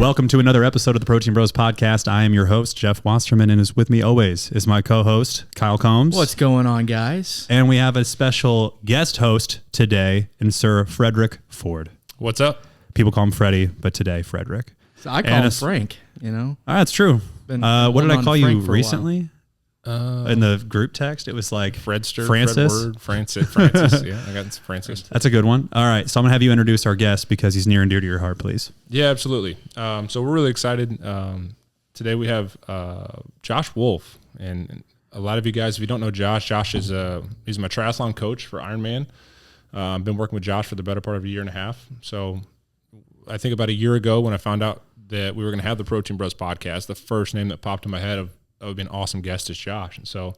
Welcome to another episode of the Protein Bros podcast. I am your host, Jeff Wasserman, and is with me always is my co-host, Kyle Combs. What's going on, guys? And we have a special guest host today, and Sir Frederick Ford. What's up? People call him Freddy, but today, Frederick. So I call him Frank, you know? That's true. What did I call you recently? In the group text, it was like Fredster, Francis. Francis. Yeah, I got Francis. That's a good one. All right, so I'm gonna have you introduce our guest because he's near and dear to your heart, please. Yeah, absolutely. So we're really excited. Today we have Josh Wolf, and a lot of you guys, if you don't know Josh, he's my triathlon coach for Ironman. I've been working with Josh for the better part of a year and a half. So I think about a year ago when I found out that we were going to have the Protein Bros podcast, the first name that popped in my head of would be an awesome guest is Josh. And so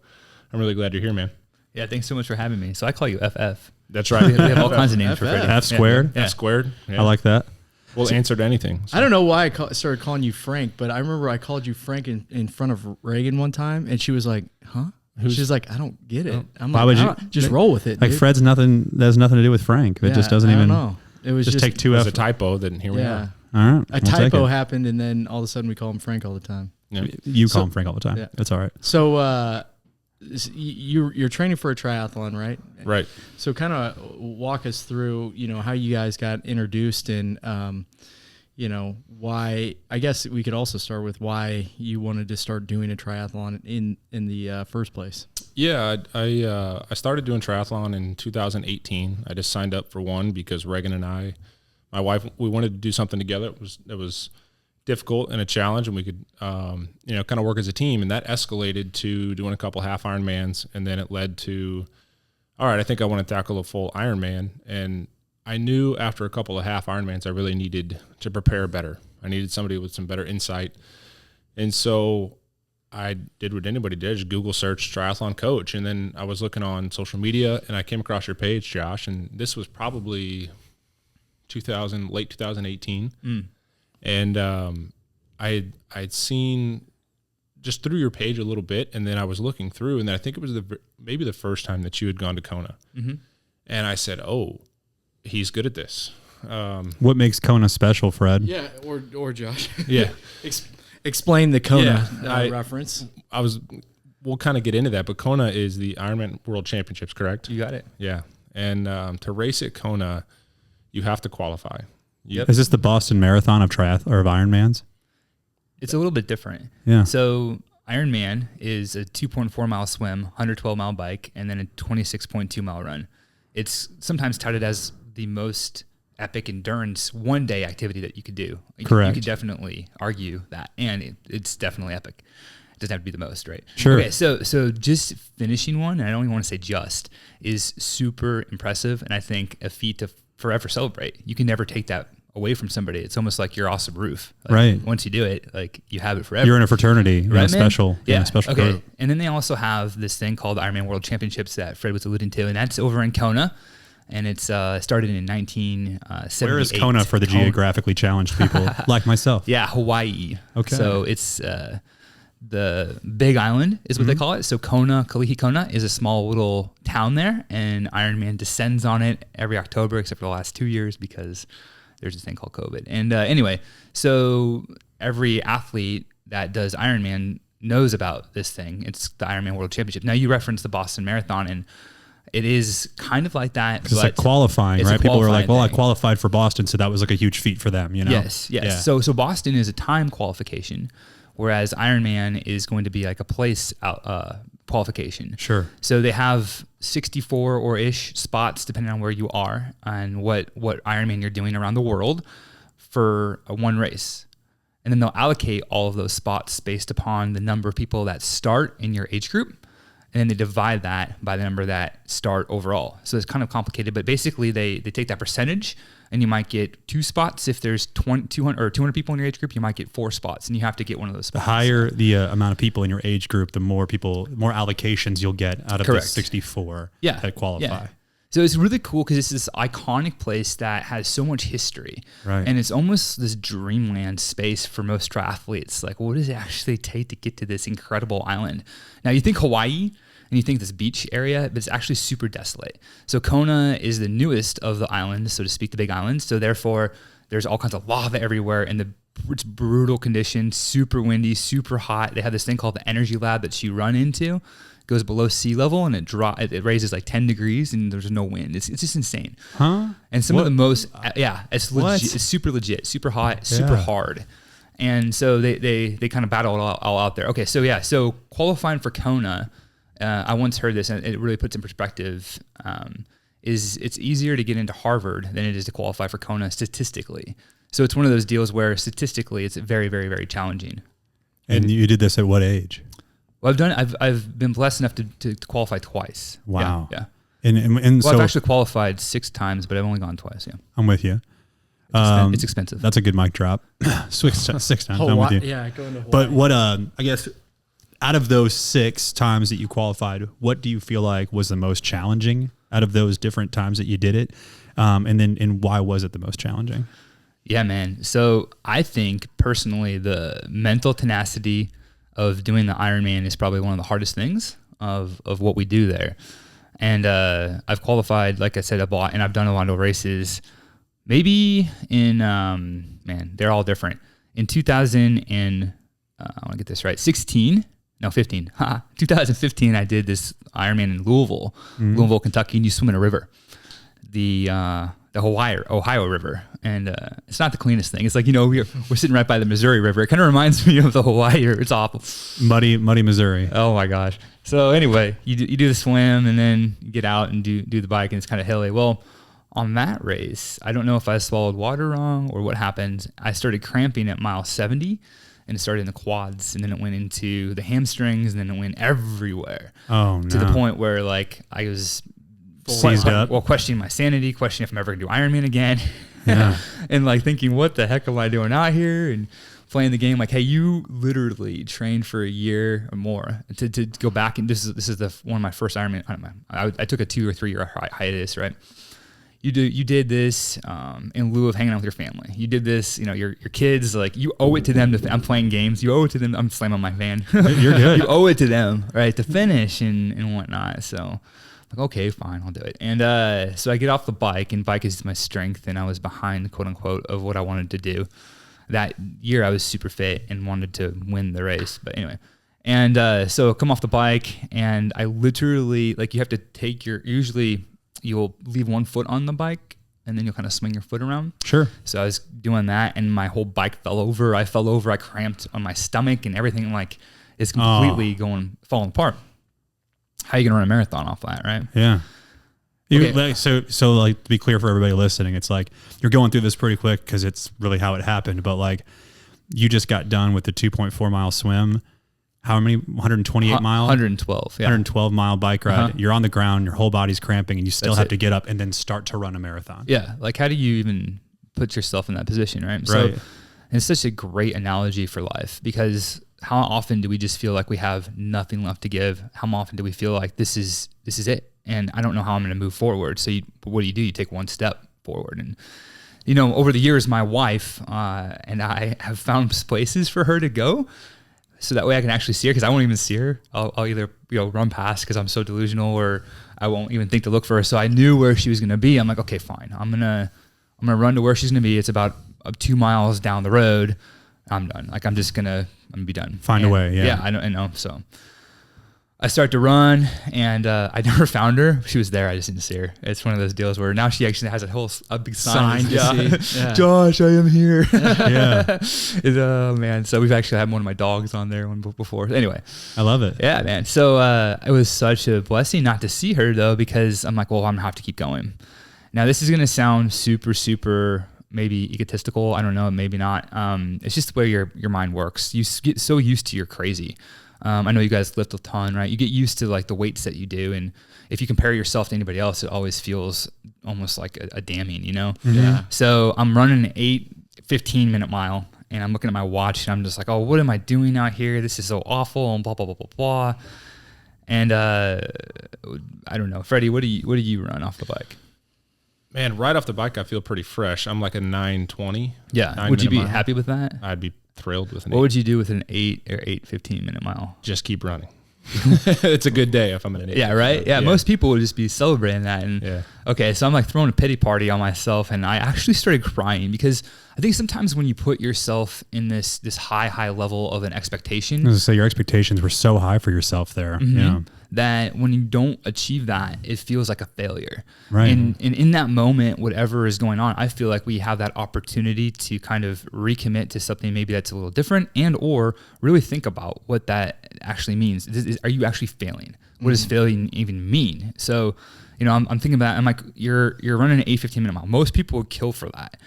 I'm really glad you're here, man. Yeah, thanks so much for having me. So I call you FF. That's right. We have all kinds of names for Freddy. F squared. Yeah. F squared. Yeah. I like that. We'll answer to anything. So. I don't know why I started calling you Frank, but I remember I called you Frank in front of Reagan one time, and she was like, huh? She's like, I don't get it. I'm Why like, would you just roll with it, Like dude. Fred's nothing. That has nothing to do with Frank. It just doesn't I even. don't know. It was just take two It F. was a typo, then here we are. All right. A typo happened, and then all of a sudden we call him Frank all the time. Yeah. You call him Frank all the time. Yeah. That's all right. So you're training for a triathlon, right? Right. So kind of walk us through, how you guys got introduced and, why. I guess we could also start with why you wanted to start doing a triathlon in the first place. Yeah, I started doing triathlon in 2018. I just signed up for one because Reagan and I, my wife, we wanted to do something together. It was difficult and a challenge, and we could kind of work as a team. And that escalated to doing a couple half Ironmans, and then it led to, all right, I think I want to tackle a full Ironman. And I knew after a couple of half Ironmans, I really needed to prepare better. I needed somebody with some better insight, and so I did what anybody did, just Google search triathlon coach. And then I was looking on social media and I came across your page, Josh, and this was probably late 2018. And I'd seen just through your page a little bit, and then I was looking through, and then I think it was maybe the first time that you had gone to Kona. Mm-hmm. And I said, oh, he's good at this. What makes Kona special, Fred? Yeah, or Josh. Yeah. Explain the Kona reference. We'll kind of get into that, but Kona is the Ironman World Championships, correct? You got it. Yeah. And to race at Kona, you have to qualify. Yep. Is this the Boston Marathon of Ironmans? It's a little bit different. Yeah. So Ironman is a 2.4 mile swim, 112 mile bike, and then a 26.2 mile run. It's sometimes touted as the most epic endurance one-day activity that you could do. Correct. You could definitely argue that, and it's definitely epic. It doesn't have to be the most, right? Sure. Okay, so just finishing one, and I don't even want to say just, is super impressive, and I think a feat to forever celebrate. You can never take that away from somebody. It's almost like your awesome roof. Right. Once you do it, you have it forever. You're in a fraternity. You're in a special. Yeah. Special okay. group. And then they also have this thing called the Ironman World Championships that Fred was alluding to, and that's over in Kona. And it's started in 1978. Where is Kona for the geographically challenged people like myself? Yeah, Hawaii. Okay. So it's the Big Island is what they call it. So Kalihi Kona is a small little town there, and Ironman descends on it every October except for the last 2 years because there's this thing called COVID. And anyway, so every athlete that does Ironman knows about this thing. It's the Ironman World Championship. Now you referenced the Boston Marathon, and it is kind of like that. It's like qualifying, right? People were like, well, I qualified for Boston, so that was like a huge feat for them, Yes. Yeah. So Boston is a time qualification, whereas Ironman is going to be like a place qualification. Sure. So they have 64 or ish spots, depending on where you are and what Ironman you're doing around the world for one race. And then they'll allocate all of those spots based upon the number of people that start in your age group. And then they divide that by the number that start overall. So it's kind of complicated, but basically they take that percentage, and you might get 2 spots. If there's 200 people in your age group, you might get 4 spots, and you have to get one of those spots. The higher the amount of people in your age group, the more allocations you'll get out of the 64 that qualify. Yeah. So it's really cool because it's this iconic place that has so much history. Right. And it's almost this dreamland space for most triathletes. Like, what does it actually take to get to this incredible island? Now, you think Hawaii, and you think this beach area, but it's actually super desolate. So Kona is the newest of the islands, so to speak, the Big Island. So therefore, there's all kinds of lava everywhere, and the it's brutal conditions, super windy, super hot. They have this thing called the energy lab that you run into. It goes below sea level and it raises like 10 degrees and there's no wind. It's just insane. Huh? And some of the most, it's legit, it's super legit, super hot, super hard. And so they kind of battle it all out there. Okay, so qualifying for Kona, I once heard this and it really puts in perspective, is it's easier to get into Harvard than it is to qualify for Kona statistically. So it's one of those deals where statistically it's very, very, very challenging. And you did this at what age? Well, I've been blessed enough to qualify twice. Wow. Yeah. And so I've actually qualified 6 times, but I've only gone twice. Yeah. I'm with you. It's expensive. That's a good mic drop. 6 times. I'm with you. Yeah, going to Hawaii. But what, I guess, out of those 6 times that you qualified, what do you feel like was the most challenging out of those different times that you did it? And why was it the most challenging? Yeah, man. So I think personally, the mental tenacity of doing the Ironman is probably one of the hardest things of what we do there. And I've qualified, like I said, and I've done a lot of races. Maybe in, they're all different. In 2000 and, I want to get this right, 15. 2015, I did this Ironman in Louisville, Kentucky, and you swim in a river. The Ohio River. And it's not the cleanest thing. It's like, we're sitting right by the Missouri River. It kind of reminds me of the Hawaii River. It's awful. Muddy Missouri. Oh my gosh. So anyway, you do the swim and then you get out and do the bike and it's kind of hilly. Well, on that race, I don't know if I swallowed water wrong or what happened. I started cramping at mile 70 and it started in the quads and then it went into the hamstrings and then it went everywhere. Oh no. To the point where like I was seized up. Well, questioning my sanity, questioning if I'm ever gonna do Ironman again. Yeah. And like thinking, what the heck am I doing out here? And playing the game like, hey, you literally trained for a year or more to go back. And this is one of my first Ironman. I took a 2 or 3 year hiatus, right? You did this in lieu of hanging out with your family. You did this, your kids, like you owe it to them. I'm playing games. You owe it to them. I'm slamming my van. You're good. You owe it to them, right, to finish and whatnot. So like, okay, fine, I'll do it. And so I get off the bike, and bike is my strength, and I was behind, quote unquote, of what I wanted to do. That year I was super fit and wanted to win the race. But anyway, and so come off the bike, and I literally, like, you have to take usually you'll leave one foot on the bike, and then you'll kind of swing your foot around. Sure. So I was doing that, and my whole bike fell over. I fell over. I cramped on my stomach, and everything like is completely falling apart. How are you gonna run a marathon off that, right? Yeah. Okay. So like, to be clear for everybody listening, it's like you're going through this pretty quick because it's really how it happened. But like, you just got done with the 2.4 mile swim. How many? 128 mile? 112. Yeah. 112 mile bike ride. Uh-huh. You're on the ground. Your whole body's cramping, and you still That's have it. to get up and then start to run a marathon. Yeah. Like, how do you even put yourself in that position, right? Right. So it's such a great analogy for life, because how often do we just feel like we have nothing left to give? How often do we feel like this is it, and I don't know how I'm going to move forward? So what do? You take one step forward. And over the years, my wife and I have found places for her to go, so that way I can actually see her, because I won't even see her. I'll either run past because I'm so delusional, or I won't even think to look for her. So I knew where she was going to be. I'm like, okay, fine. I'm gonna run to where she's going to be. It's about 2 miles down the road. I'm done. Like, I'm gonna be done. Find a way. Yeah. Yeah, I know. So I start to run, and I never found her. She was there. I just didn't see her. It's one of those deals where now she actually has a big sign to see. Yeah. Josh, I am here. Yeah. Oh man. So we've actually had one of my dogs on there before. Anyway, I love it. yeah, man. So it was such a blessing not to see her, though, because I'm like, well, I'm gonna have to keep going. Now this is gonna sound super, super maybe egotistical. I don't know. Maybe not. It's just the way your mind works. You get so used to you're crazy. I know you guys lift a ton, right? You get used to like the weights that you do, and if you compare yourself to anybody else, it always feels almost like a damning, Yeah. So I'm running an 15 minute mile, and I'm looking at my watch, and I'm just like, oh, what am I doing out here? This is so awful, and blah blah blah blah blah. And I don't know, Freddie, what do you run off the bike? Man, right off the bike, I feel pretty fresh. I'm like a 9:20. Yeah. Would you be happy with that? I'd be thrilled with an What 8. would you do with an 8 or 8:15 minute mile? Just keep running. it's a good day if I'm an idiot. Yeah, right. Yeah, most people would just be celebrating that. And Yeah. okay, so I'm like throwing a pity party on myself, and I actually started crying because I think sometimes when you put yourself in this high level of an expectation, So your expectations were so high for yourself there. Yeah. that when you don't achieve that, it feels like a failure. Right. And in that moment, whatever is going on, I feel like we have that opportunity to kind of recommit to something maybe that's a little different, and or really think about what that actually means. Are you actually failing? What does failing even mean? So, I'm thinking about, I'm like, you're running an 8:15 minute mile. Most people would kill for that.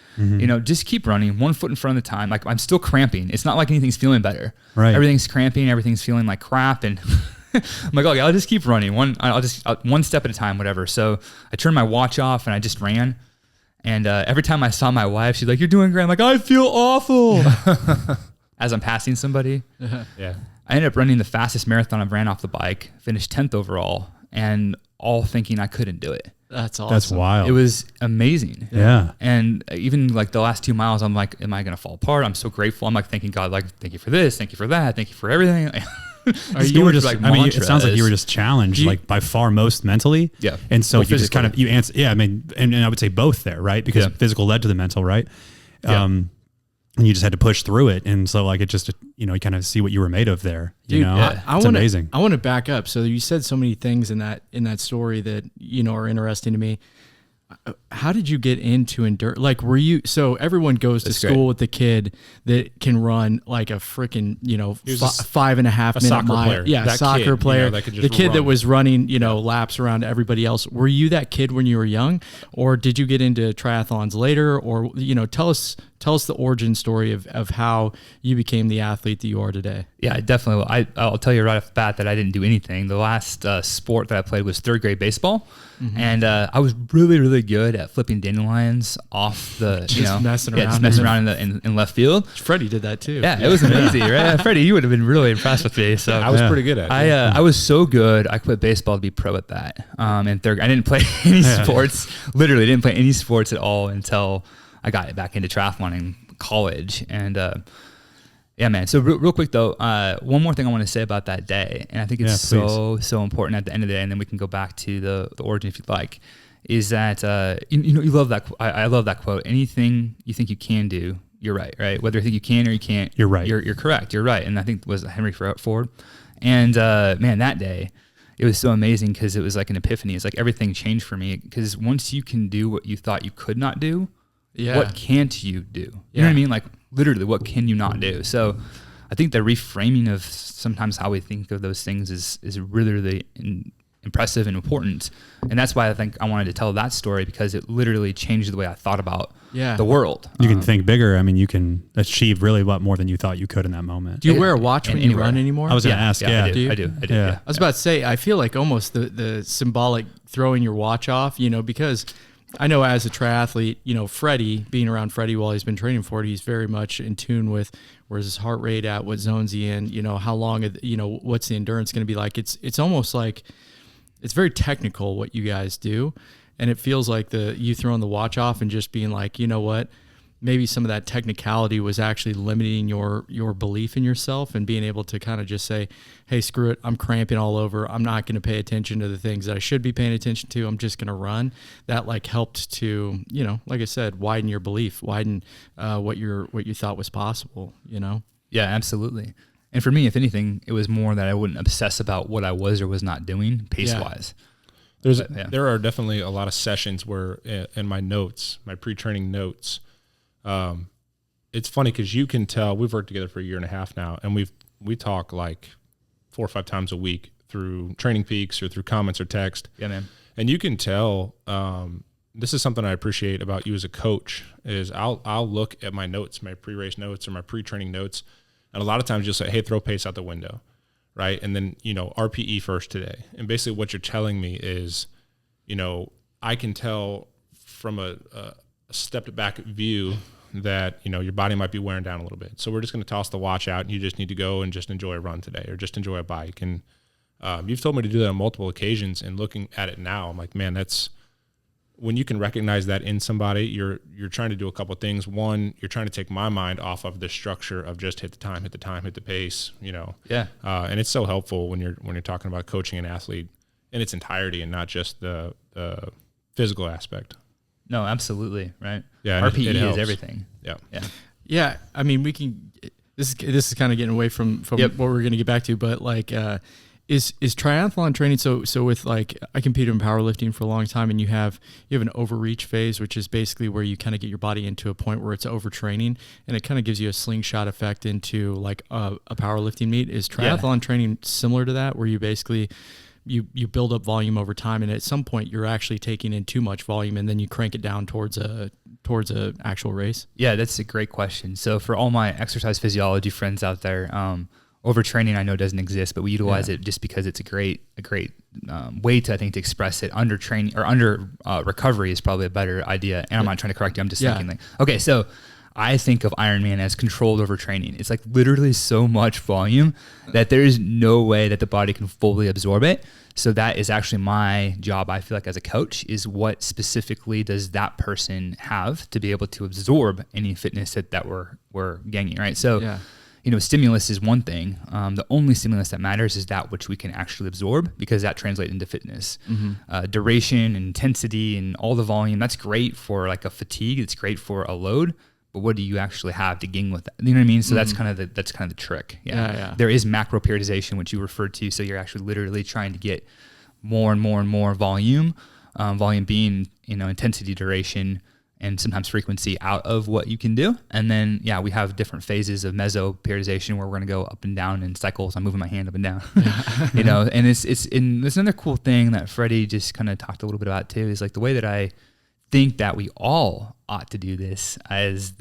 Just keep running 1 foot in front of the time. Like, I'm still cramping. It's not like anything's feeling better. Right. Everything's cramping. Everything's feeling like crap. And I'm like, okay, I'll just keep running one step at a time, whatever. So I turned my watch off and I just ran. And every time I saw my wife, she's like, "You're doing great." I'm like, "I feel awful." As I'm passing somebody. Yeah. I ended up running the fastest marathon I've ran off the bike, finished 10th overall, and all thinking I couldn't do it. That's awesome. That's wild. It was amazing. Yeah. And even like the last 2 miles, I'm like, am I going to fall apart? I'm so grateful. I'm like thanking God, like, thank you for this. Thank you for that. Thank you for everything. You were just like, I mean, it sounds like you were just challenged, like by far most mentally. Yeah. And so Well, you just kind of, you answer, yeah, I mean, and I would say both there, right? Because physical led to the mental, right? And you just had to push through it. And so like, it just, you kind of see what you were made of there, Dude, it's amazing. I want to back up. So you said so many things in that story that, are interesting to me. How did you get into endurance? Like, so everyone goes to school with the kid that can run like a freaking, 5.5 minute mile. Player. Yeah. That soccer kid, player. that could just the kid run. that was running, laps around everybody else. Were you that kid when you were young, or did you get into triathlons later? Or, tell us the origin story of how you became the athlete that you are today. Yeah, I definitely will. I'll tell you right off the bat that I didn't do anything. The last sport that I played was third grade baseball. And I was really, really good at flipping dandelions off the, messing around. just messing around in left field. Freddie did that too. Yeah, it was amazing, right? Freddie, you would have been really impressed with me. So I was pretty good at it. I was so good. I quit baseball to be pro at that. And I didn't play any sports. Literally, didn't play any sports at all until I got back into triathlon in college. And yeah, man. So real quick though, one more thing I want to say about that day, and I think it's so important at the end of the day, and then we can go back to the origin if you'd like, is that you love that. I love that quote. Anything you think you can do, you're right. Whether you think you can or you can't, you're right. You're correct. You're right. And I think it was Henry Ford. And man, that day, it was so amazing because it was like an epiphany. It's like everything changed for me because once you can do what you thought you could not do, what can't you do? You know what I mean? Like literally, what can you not do? So I think the reframing of sometimes how we think of those things is really, really impressive and important. And that's why I think I wanted to tell that story, because it literally changed the way I thought about the world. You can think bigger. I mean, you can achieve really a lot more than you thought you could in that moment. Do you wear a watch when you run anymore? I was going to ask. I do. I was about to say, I feel like almost the symbolic throwing your watch off, because I know as a triathlete, Freddie, being around Freddie while he's been training for it, he's very much in tune with where's his heart rate at, what zone's he in, how long, what's the endurance going to be like. It's almost like it's very technical what you guys do. And it feels like you throwing the watch off and just being like, you know what, maybe some of that technicality was actually limiting your belief in yourself and being able to kind of just say, hey, screw it, I'm cramping all over. I'm not going to pay attention to the things that I should be paying attention to. I'm just going to run. That helped to, like I said, widen your belief, widen what you thought was possible, Yeah, absolutely. And for me, if anything, it was more that I wouldn't obsess about what I was or was not doing pace-wise. There are definitely a lot of sessions where in my notes, my pre-training notes, it's funny because you can tell we've worked together for a year and a half now, and we talk like 4 or 5 times a week through Training Peaks or through comments or text. Yeah, man. And you can tell, this is something I appreciate about you as a coach, is I'll look at my notes, my pre-race notes or my pre-training notes, and a lot of times you'll say, hey, throw pace out the window, right? And then, RPE first today. And basically what you're telling me is, I can tell from a stepped back view that, your body might be wearing down a little bit. So we're just going to toss the watch out and you just need to go and just enjoy a run today or just enjoy a bike. And you've told me to do that on multiple occasions, and looking at it now, I'm like, man, that's when you can recognize that in somebody, you're trying to do a couple of things. One, you're trying to take my mind off of the structure of just hit the time, hit the pace, Yeah. And it's so helpful when you're talking about coaching an athlete in its entirety and not just the physical aspect. No, absolutely. Right. Yeah. RPE it is helps. everything. Yeah. Yeah. Yeah, I mean, we can. This is kind of getting away from Yep. what we're going to get back to, but like, is triathlon training? So with like, I competed in powerlifting for a long time, and you have an overreach phase, which is basically where you kind of get your body into a point where it's overtraining, and it kind of gives you a slingshot effect into like a powerlifting meet. Is triathlon training similar to that, where you basically you build up volume over time, and at some point you're actually taking in too much volume, and then you crank it down towards a actual race? Yeah, that's a great question. So for all my exercise physiology friends out there, overtraining I know doesn't exist, but we utilize it just because it's a great way to, I think, to express it. Under training or under recovery is probably a better idea. And I'm not trying to correct you. I'm just thinking like, okay, so I think of Ironman as controlled overtraining. It's like literally so much volume that there is no way that the body can fully absorb it. So that is actually my job, I feel like, as a coach, is what specifically does that person have to be able to absorb any fitness that we're gaining, right? So, stimulus is one thing. The only stimulus that matters is that which we can actually absorb, because that translates into fitness. Duration and intensity and all the volume, that's great for like a fatigue. It's great for a load. But what do you actually have to gain with that? You know what I mean? So that's kind of the trick. Yeah. There is macro periodization, which you referred to. So you're actually literally trying to get more and more and more volume. Volume being, intensity, duration, and sometimes frequency out of what you can do. And then, we have different phases of meso periodization where we're going to go up and down in cycles. I'm moving my hand up and down, and it's another cool thing that Freddy just kind of talked a little bit about too, is like the way that I think that we all ought to do this as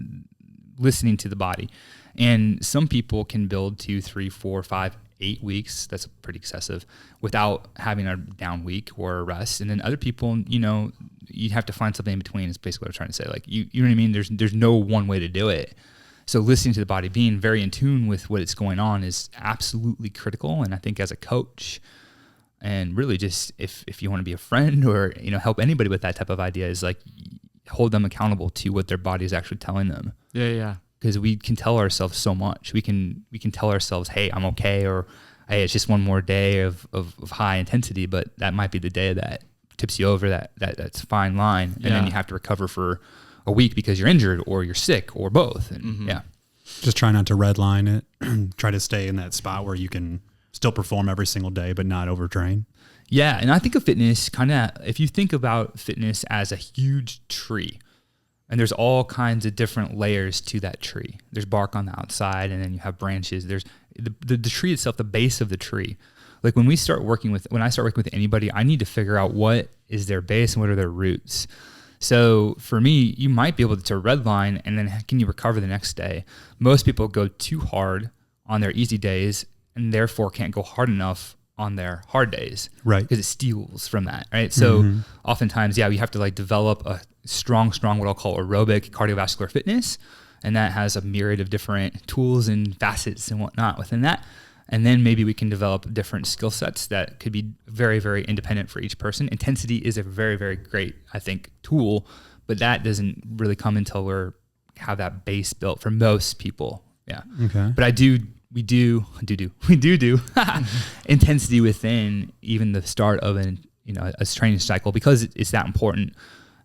listening to the body. And some people can build 2, 3, 4, 5, 8 weeks. That's pretty excessive without having a down week or a rest. And then other people, you have to find something in between is basically what I'm trying to say. Like, you know what I mean? There's no one way to do it. So listening to the body, being very in tune with what's going on is absolutely critical. And I think as a coach, and really just if you want to be a friend or, help anybody with that type of idea, is like hold them accountable to what their body is actually telling them. Yeah. Because we can tell ourselves so much. We can tell ourselves, hey, I'm okay, or hey, it's just one more day of high intensity, but that might be the day that tips you over that's a fine line. And then you have to recover for a week because you're injured or you're sick or both. And just try not to redline it. Try to stay in that spot where you can still perform every single day, but not overtrain. Yeah. And I think of fitness if you think about fitness as a huge tree, and there's all kinds of different layers to that tree. There's bark on the outside, and then you have branches. There's the tree itself, the base of the tree. Like when I start working with anybody, I need to figure out what is their base and what are their roots. So for me, you might be able to redline, and then can you recover the next day? Most people go too hard on their easy days and therefore can't go hard enough on their hard days. Right. Because it steals from that, right? So oftentimes, we have to like develop a strong, what I'll call aerobic cardiovascular fitness. And that has a myriad of different tools and facets and whatnot within that. And then maybe we can develop different skill sets that could be very, very independent for each person. Intensity is a very, very great, I think, tool, but that doesn't really come until we have that base built for most people. Yeah. Okay. But we do intensity within even the start of a training cycle, because it's that important.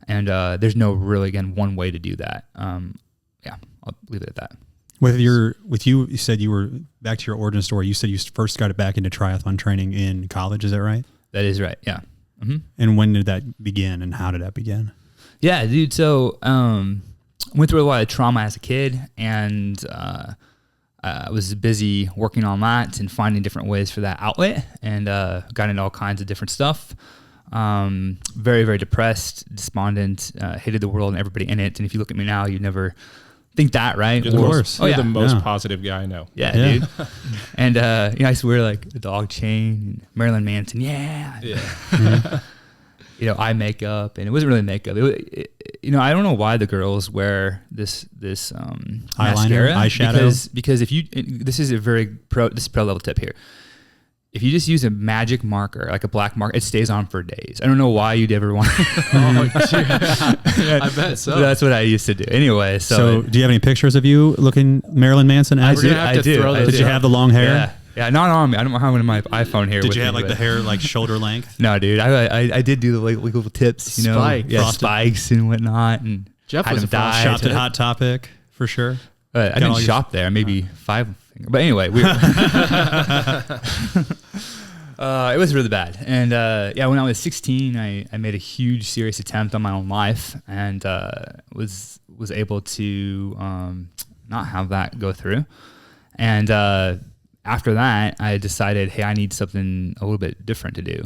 And there's no really, again, one way to do that. I'll leave it at that. With you said you were back to your origin story. You said you first got back into triathlon training in college. Is that right? That is right. Yeah. Mm-hmm. And when did that begin, and how did that begin? Yeah, dude. So went through a lot of trauma as a kid, and I was busy working on that and finding different ways for that outlet, and got into all kinds of different stuff. Very, very depressed, despondent, hated the world and everybody in it. And if you look at me now, you'd never think that, right? You're the most positive guy I know. Yeah. Dude. And I used to wear like the dog chain and Marilyn Manson. Yeah. Eye makeup, and it wasn't really makeup. I don't know why the girls wear this eyeliner, mascara, eyeshadow. because if you, this is a pro level tip here. if you just use a magic marker, like a black marker, it stays on for days. I don't know why you'd ever want I bet so. That's what I used to do. Anyway, So do you have any pictures of you looking Marilyn Manson as We're you? gonna have to do. throw I those Did you up. have the long hair? Yeah. Yeah, not on me. I don't have one in my iPhone here. Did with you have me, like the but- hair like shoulder length? No, dude. I did do the like little tips, you know, Spike. yeah, Frosted. spikes and whatnot, and Jeff had was them a frost dyed. Shopped at Hot Topic for sure. I all didn't your- shop there. Maybe 5 finger. But anyway, it was really bad. And yeah, when I was 16, I made a huge serious attempt on my own life, and was able to not have that go through. And after that, I decided, hey, I need something a little bit different to do.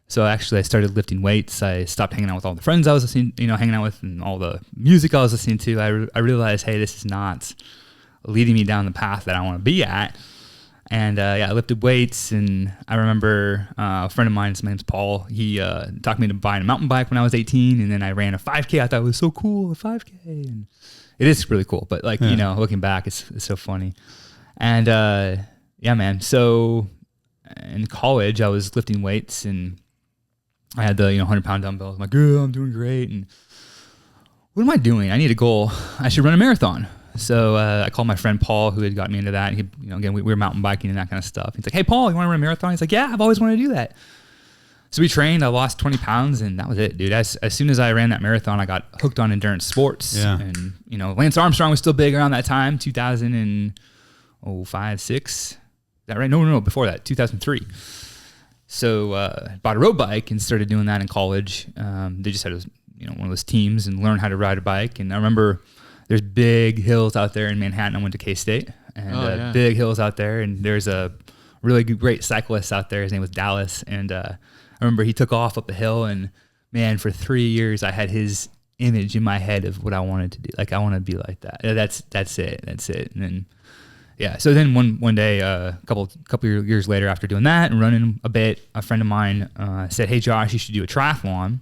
So actually, I started lifting weights. I stopped hanging out with all the friends I was listening, hanging out with, and all the music I was listening to. I realized, hey, this is not leading me down the path that I want to be at. And yeah, I lifted weights, and I remember a friend of mine, his name's Paul. He talked me into buying a mountain bike when I was 18, and then I ran a 5K. I thought it was so cool, a 5K, and it is really cool. But like looking back, it's so funny. And yeah, man. So in college, I was lifting weights, and I had the 100-pound dumbbells. I'm like, oh, I'm doing great. And what am I doing? I need a goal. I should run a marathon. So I called my friend Paul, who had got me into that. He, again, we were mountain biking and that kind of stuff. He's like, hey, Paul, you want to run a marathon? He's like, yeah, I've always wanted to do that. So we trained. I lost 20 pounds, and that was it, dude. As soon as I ran that marathon, I got hooked on endurance sports. Yeah. And, Lance Armstrong was still big around that time, 2005, 6. Is that right? No, before that, 2003. So bought a road bike and started doing that in college. They just had one of those teams and learned how to ride a bike. And I remember there's big hills out there in Manhattan. I went to K-State, and big hills out there. And there's a really great cyclist out there. His name was Dallas. And I remember he took off up a hill, and man, for 3 years I had his image in my head of what I wanted to do. Like, I want to be like that. That's it. And then, yeah. So then one day, a couple years later, after doing that and running a bit, a friend of mine said, hey, Josh, you should do a triathlon.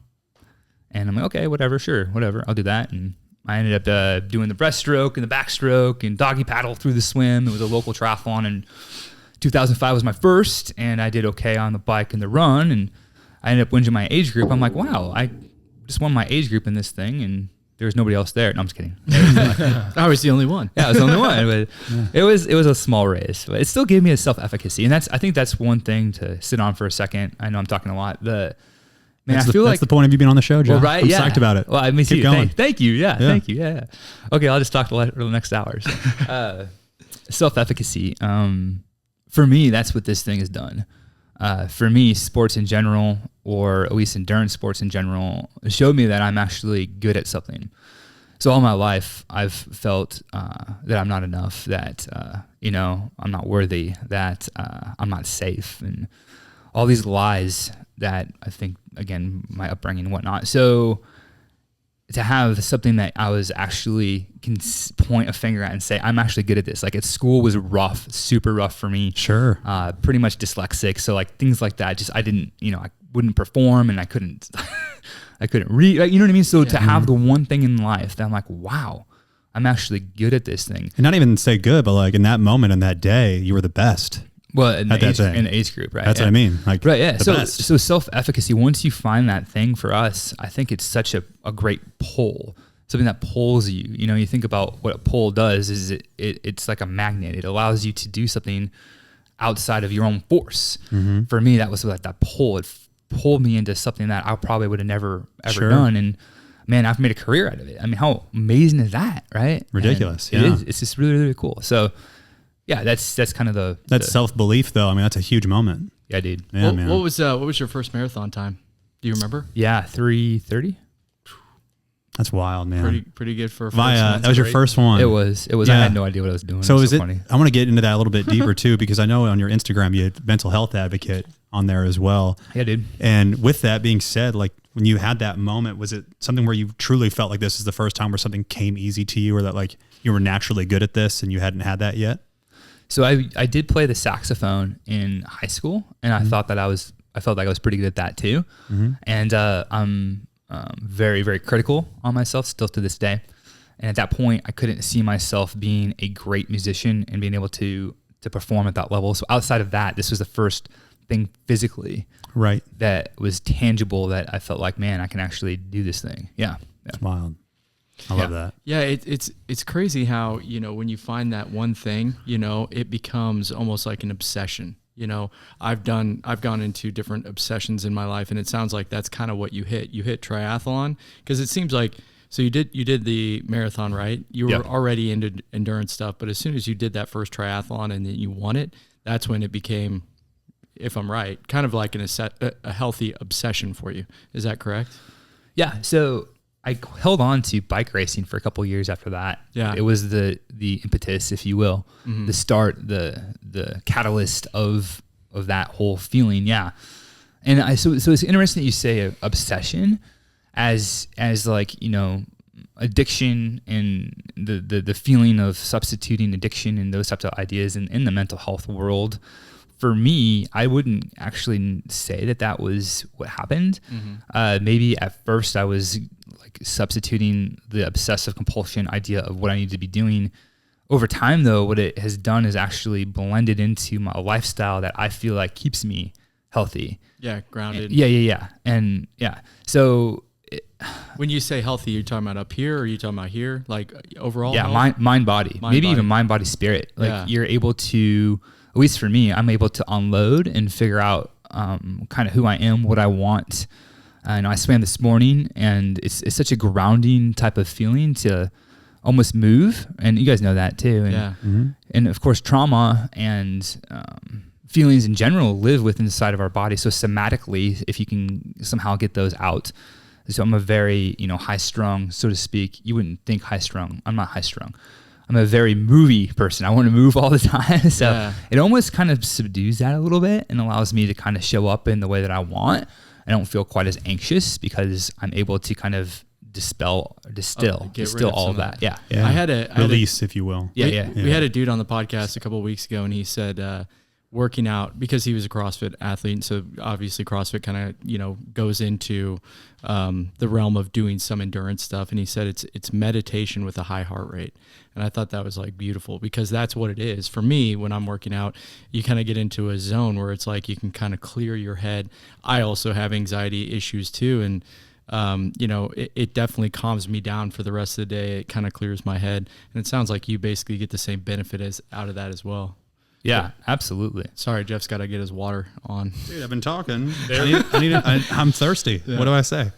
And I'm like, okay, whatever, I'll do that. And I ended up doing the breaststroke and the backstroke and doggy paddle through the swim. It was a local triathlon, and 2005 was my first, and I did okay on the bike and the run, and I ended up winning my age group. I'm like, wow, I just won my age group in this thing, and there was nobody else there. No, I'm just kidding. I was the only one. Yeah, I was the only one. But it was a small race, but it still gave me a self-efficacy, and I think that's one thing to sit on for a second. I know I'm talking a lot. That's the point of you being on the show, Joe. Well, right? I'm Yeah. psyched about it. Well, I mean, Keep going. Thank you. Yeah, thank you. Yeah. Okay, I'll just talk for the next hours. Self-efficacy. For me, that's what this thing has done. For me, sports in general, or at least endurance sports in general, showed me that I'm actually good at something. So all my life, I've felt that I'm not enough, that I'm not worthy, that I'm not safe, and all these lies that I think, again, my upbringing and whatnot. So to have something that I was actually can point a finger at and say, I'm actually good at this. Like, at school was rough, super rough for me. Sure. Pretty much dyslexic. So like things like that, just I didn't, I wouldn't perform, and I couldn't read. Like, you know what I mean? So to have the one thing in life that I'm like, wow, I'm actually good at this thing. And not even say good, but like in that moment, in that day, you were the best. Well, in at that thing. In the age group, right? That's what I mean. Like, right, yeah. the best. So self-efficacy, once you find that thing, for us, I think it's such a great pull, something that pulls you. You think about what a pull does is it's like a magnet. It allows you to do something outside of your own force. Mm-hmm. For me, that was like that pull. It pulled me into something that I probably would have never, ever done. And man, I've made a career out of it. I mean, how amazing is that, right? Ridiculous. And it is. It's just really, really cool. So yeah, that's kind of that's self-belief, though. I mean, that's a huge moment. Yeah, dude. Yeah, man. What was your first marathon time? Do you remember? Yeah, 3:30. That's wild, man. Pretty good for a first That was your first one. It was. Yeah. I had no idea what I was doing. So it was funny. I want to get into that a little bit deeper too, because I know on your Instagram you had mental health advocate on there as well. Yeah, dude. And with that being said, like when you had that moment, was it something where you truly felt like this is the first time where something came easy to you, or that like you were naturally good at this and you hadn't had that yet? So I did play the saxophone in high school, and I thought that I felt like I was pretty good at that too. Mm-hmm. And I'm very, very critical on myself still to this day. And at that point, I couldn't see myself being a great musician and being able to perform at that level. So outside of that, this was the first thing physically, Right. that was tangible, that I felt like, man, I can actually do this thing. Yeah. It's wild. I love that. Yeah, it's crazy how, you know, when you find that one thing, you know, it becomes almost like an obsession. You know, I've gone into different obsessions in my life, and it sounds like that's kind of what you hit. You hit triathlon, because it seems like, so you did the marathon, right? You were already into endurance stuff, but as soon as you did that first triathlon and then you won it, that's when it became, if I'm right, kind of like a healthy obsession for you. Is that correct? Yeah. So I held on to bike racing for a couple of years after that. Yeah. It was the impetus, if you will, the start, the catalyst of that whole feeling. Yeah. And so it's interesting that you say obsession as like, you know, addiction and the feeling of substituting addiction and those types of ideas in the mental health world. For me, I wouldn't actually say that was what happened. Maybe at first I was like substituting the obsessive compulsion idea of what I need to be doing. Over time, though, what it has done is actually blended into my lifestyle that I feel like keeps me healthy. Yeah, grounded. Yeah. And yeah, so when you say healthy, you're talking about up here, or are you talking about here, like overall? Yeah, health? mind, body, maybe even mind, body, spirit. Like you're able to, at least for me, I'm able to unload and figure out kind of who I am, what I want. And I swam this morning, and it's such a grounding type of feeling to almost move. And you guys know that too. And, and of course, trauma and feelings in general live within the side of our body. So somatically, if you can somehow get those out. So I'm a very, you know, high strung, so to speak. You wouldn't think high strung. I'm not high strung. I'm a very movie person. I want to move all the time. So it almost kind of subdues that a little bit and allows me to kind of show up in the way that I want. I don't feel quite as anxious because I'm able to kind of distill all of that. Yeah. I had a release, if you will. We had a dude on the podcast a couple of weeks ago, and he said, working out, because he was a CrossFit athlete, and so obviously CrossFit kind of, you know, goes into the realm of doing some endurance stuff, and he said it's meditation with a high heart rate. And I thought that was like beautiful, because that's what it is for me. When I'm working out, you kind of get into a zone where it's like you can kind of clear your head. I also have anxiety issues too, and you know, it definitely calms me down for the rest of the day. It kind of clears my head, and it sounds like you basically get the same benefit out of that as well. Yeah, absolutely. Sorry, Jeff's got to get his water on. Dude, I've been talking. I'm thirsty. Yeah. What do I say?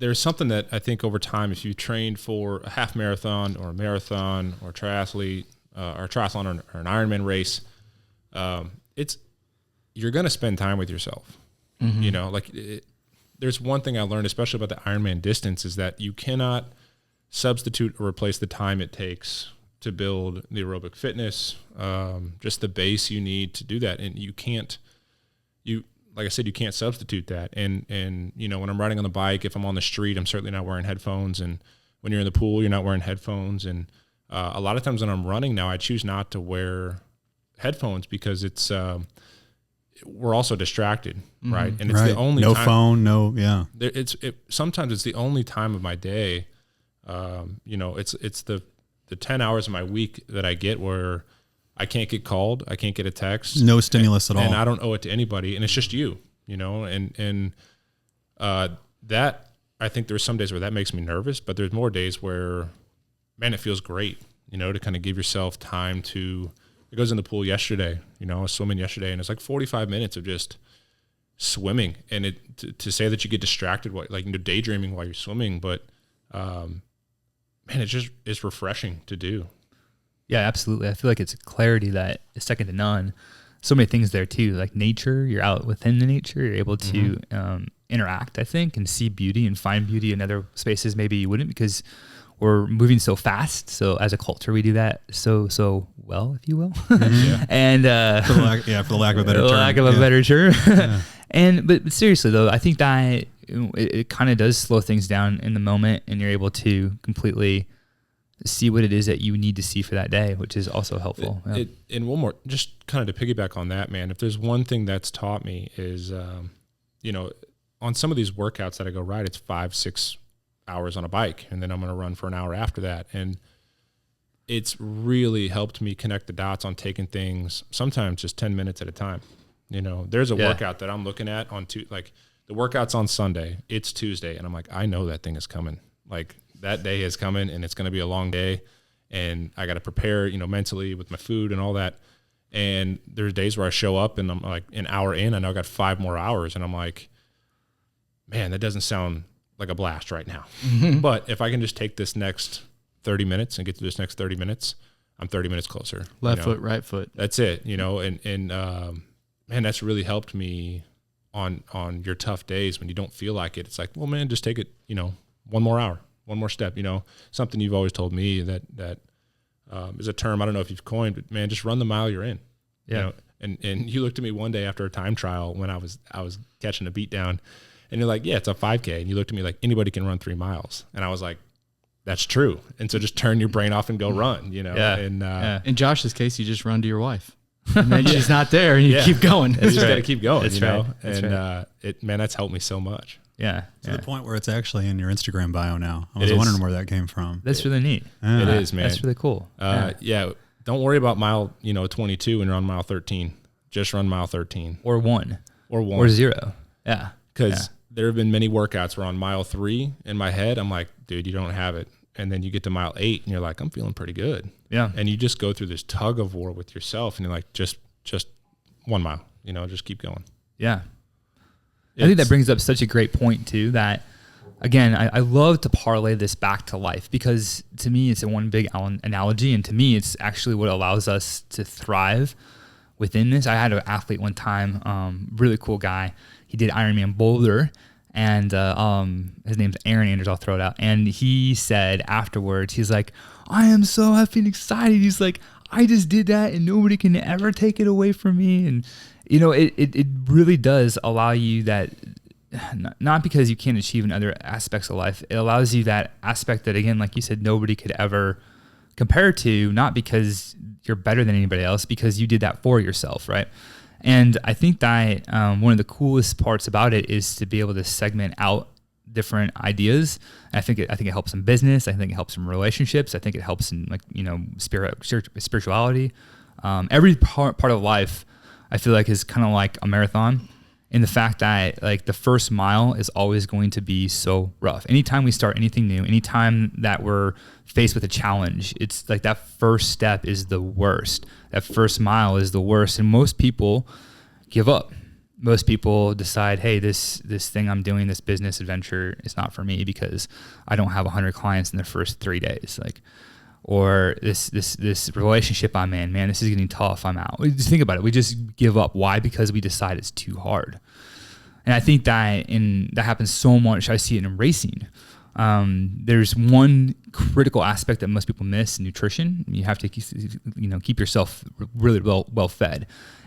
There's something that I think over time, if you trained for a half marathon or a marathon or triathlete or a triathlon or an Ironman race, you're going to spend time with yourself. You know, like there's one thing I learned, especially about the Ironman distance, is that you cannot substitute or replace the time it takes to build the aerobic fitness, just the base you need to do that. And like I said, you can't substitute that. And, you know, when I'm riding on the bike, if I'm on the street, I'm certainly not wearing headphones. And when you're in the pool, you're not wearing headphones. And a lot of times when I'm running now, I choose not to wear headphones because we're also distracted, right? And it's the only time, phone, sometimes it's the only time of my day. You know, it's the 10 hours of my week that I get where I can't get called, I can't get a text, no stimulus at all, and I don't owe it to anybody, and it's just you know, and that, I think there's some days where that makes me nervous, but there's more days where, man, it feels great, you know, to kind of give yourself time to. It goes in the pool yesterday, you know, I was swimming yesterday, and it's like 45 minutes of just swimming, and to say that you get distracted, like, you know, daydreaming while you're swimming, but man, it's refreshing to do. Yeah, absolutely. I feel like it's a clarity that is second to none. So many things there too, like nature. You're out within the nature. You're able to interact, I think, and see beauty and find beauty in other spaces maybe you wouldn't, because we're moving so fast. So as a culture, we do that so well, if you will. And for the lack of a better term. And but seriously though, I think that it kind of does slow things down in the moment, and you're able to completely see what it is that you need to see for that day, which is also helpful. And one more, just kind of to piggyback on that, man, if there's one thing that's taught me is, you know, on some of these workouts that I go ride, it's 5-6 hours on a bike, and then I'm going to run for an hour after that. And it's really helped me connect the dots on taking things sometimes just 10 minutes at a time. You know, there's a Yeah. workout that I'm looking at on like the workout's on Sunday, it's Tuesday. And I'm like, I know that thing is coming. Like that day is coming and it's going to be a long day. And I got to prepare, you know, mentally with my food and all that. And there's days where I show up and I'm like an hour in, I know I got 5 more hours. And I'm like, man, that doesn't sound like a blast right now. But if I can just take this next 30 minutes and get to this next 30 minutes, I'm 30 minutes closer. Left foot, right foot. That's it, you know, and man, that's really helped me on your tough days when you don't feel like it. It's like, well, man, just take it, you know, 1 more hour, 1 more step, you know, something you've always told me that is a term, I don't know if you've coined, but man, just run the mile you're in. Yeah. You know, and you looked at me one day after a time trial when I was catching a beat down and you're like, yeah, it's a 5K. And you looked at me like anybody can run 3 miles. And I was like, that's true. And so just turn your brain off and go run, you know? Yeah. And, In Josh's case, you just run to your wife. And then she's not there and you keep going. you just got to keep going, That's you know? right. That's And man, that's helped me so much. Yeah. To the point where it's actually in your Instagram bio now. I It was is. wondering where that came from. That's really neat. Yeah. It is, man. That's really cool. Yeah. Don't worry about mile, 22 when you're on mile 13. Just run mile 13 Or 1 or 1 or 0. Yeah. because there have been many workouts where on mile 3 in my head, I'm like, dude, you don't have it. And then you get to mile 8 and you're like, I'm feeling pretty good. Yeah. And you just go through this tug of war with yourself and you're like, just 1 mile, you know, just keep going. Yeah. I think that brings up such a great point too, that again, I love to parlay this back to life because to me, it's a one big analogy. And to me, it's actually what allows us to thrive within this. I had an athlete one time, really cool guy. He did Ironman Boulder and his name's Aaron Anders. I'll throw it out. And he said afterwards, he's like, I am so effing excited. He's like, I just did that and nobody can ever take it away from me. And, you know, it really does allow you that, not because you can't achieve in other aspects of life. It allows you that aspect that, again, like you said, nobody could ever compare to, not because you're better than anybody else, because you did that for yourself, right? And I think that one of the coolest parts about it is to be able to segment out different ideas. I think it helps in business. I think it helps in relationships. I think it helps in spirituality. Every part of life, I feel like, is kind of like a marathon. In the fact that like the first mile is always going to be so rough. Anytime we start anything new, anytime that we're faced with a challenge, it's like that first step is the worst. That first mile is the worst. And most people give up. Most people decide, hey, this thing I'm doing, this business adventure is not for me because I don't have 100 clients in the first 3 days. Like, or this relationship I'm in, man, this is getting tough, I'm out. Just think about it. We just give up. Why? Because we decide it's too hard. And I think that happens so much. I see it in racing. There's one critical aspect that most people miss: nutrition. You have to keep yourself really well fed.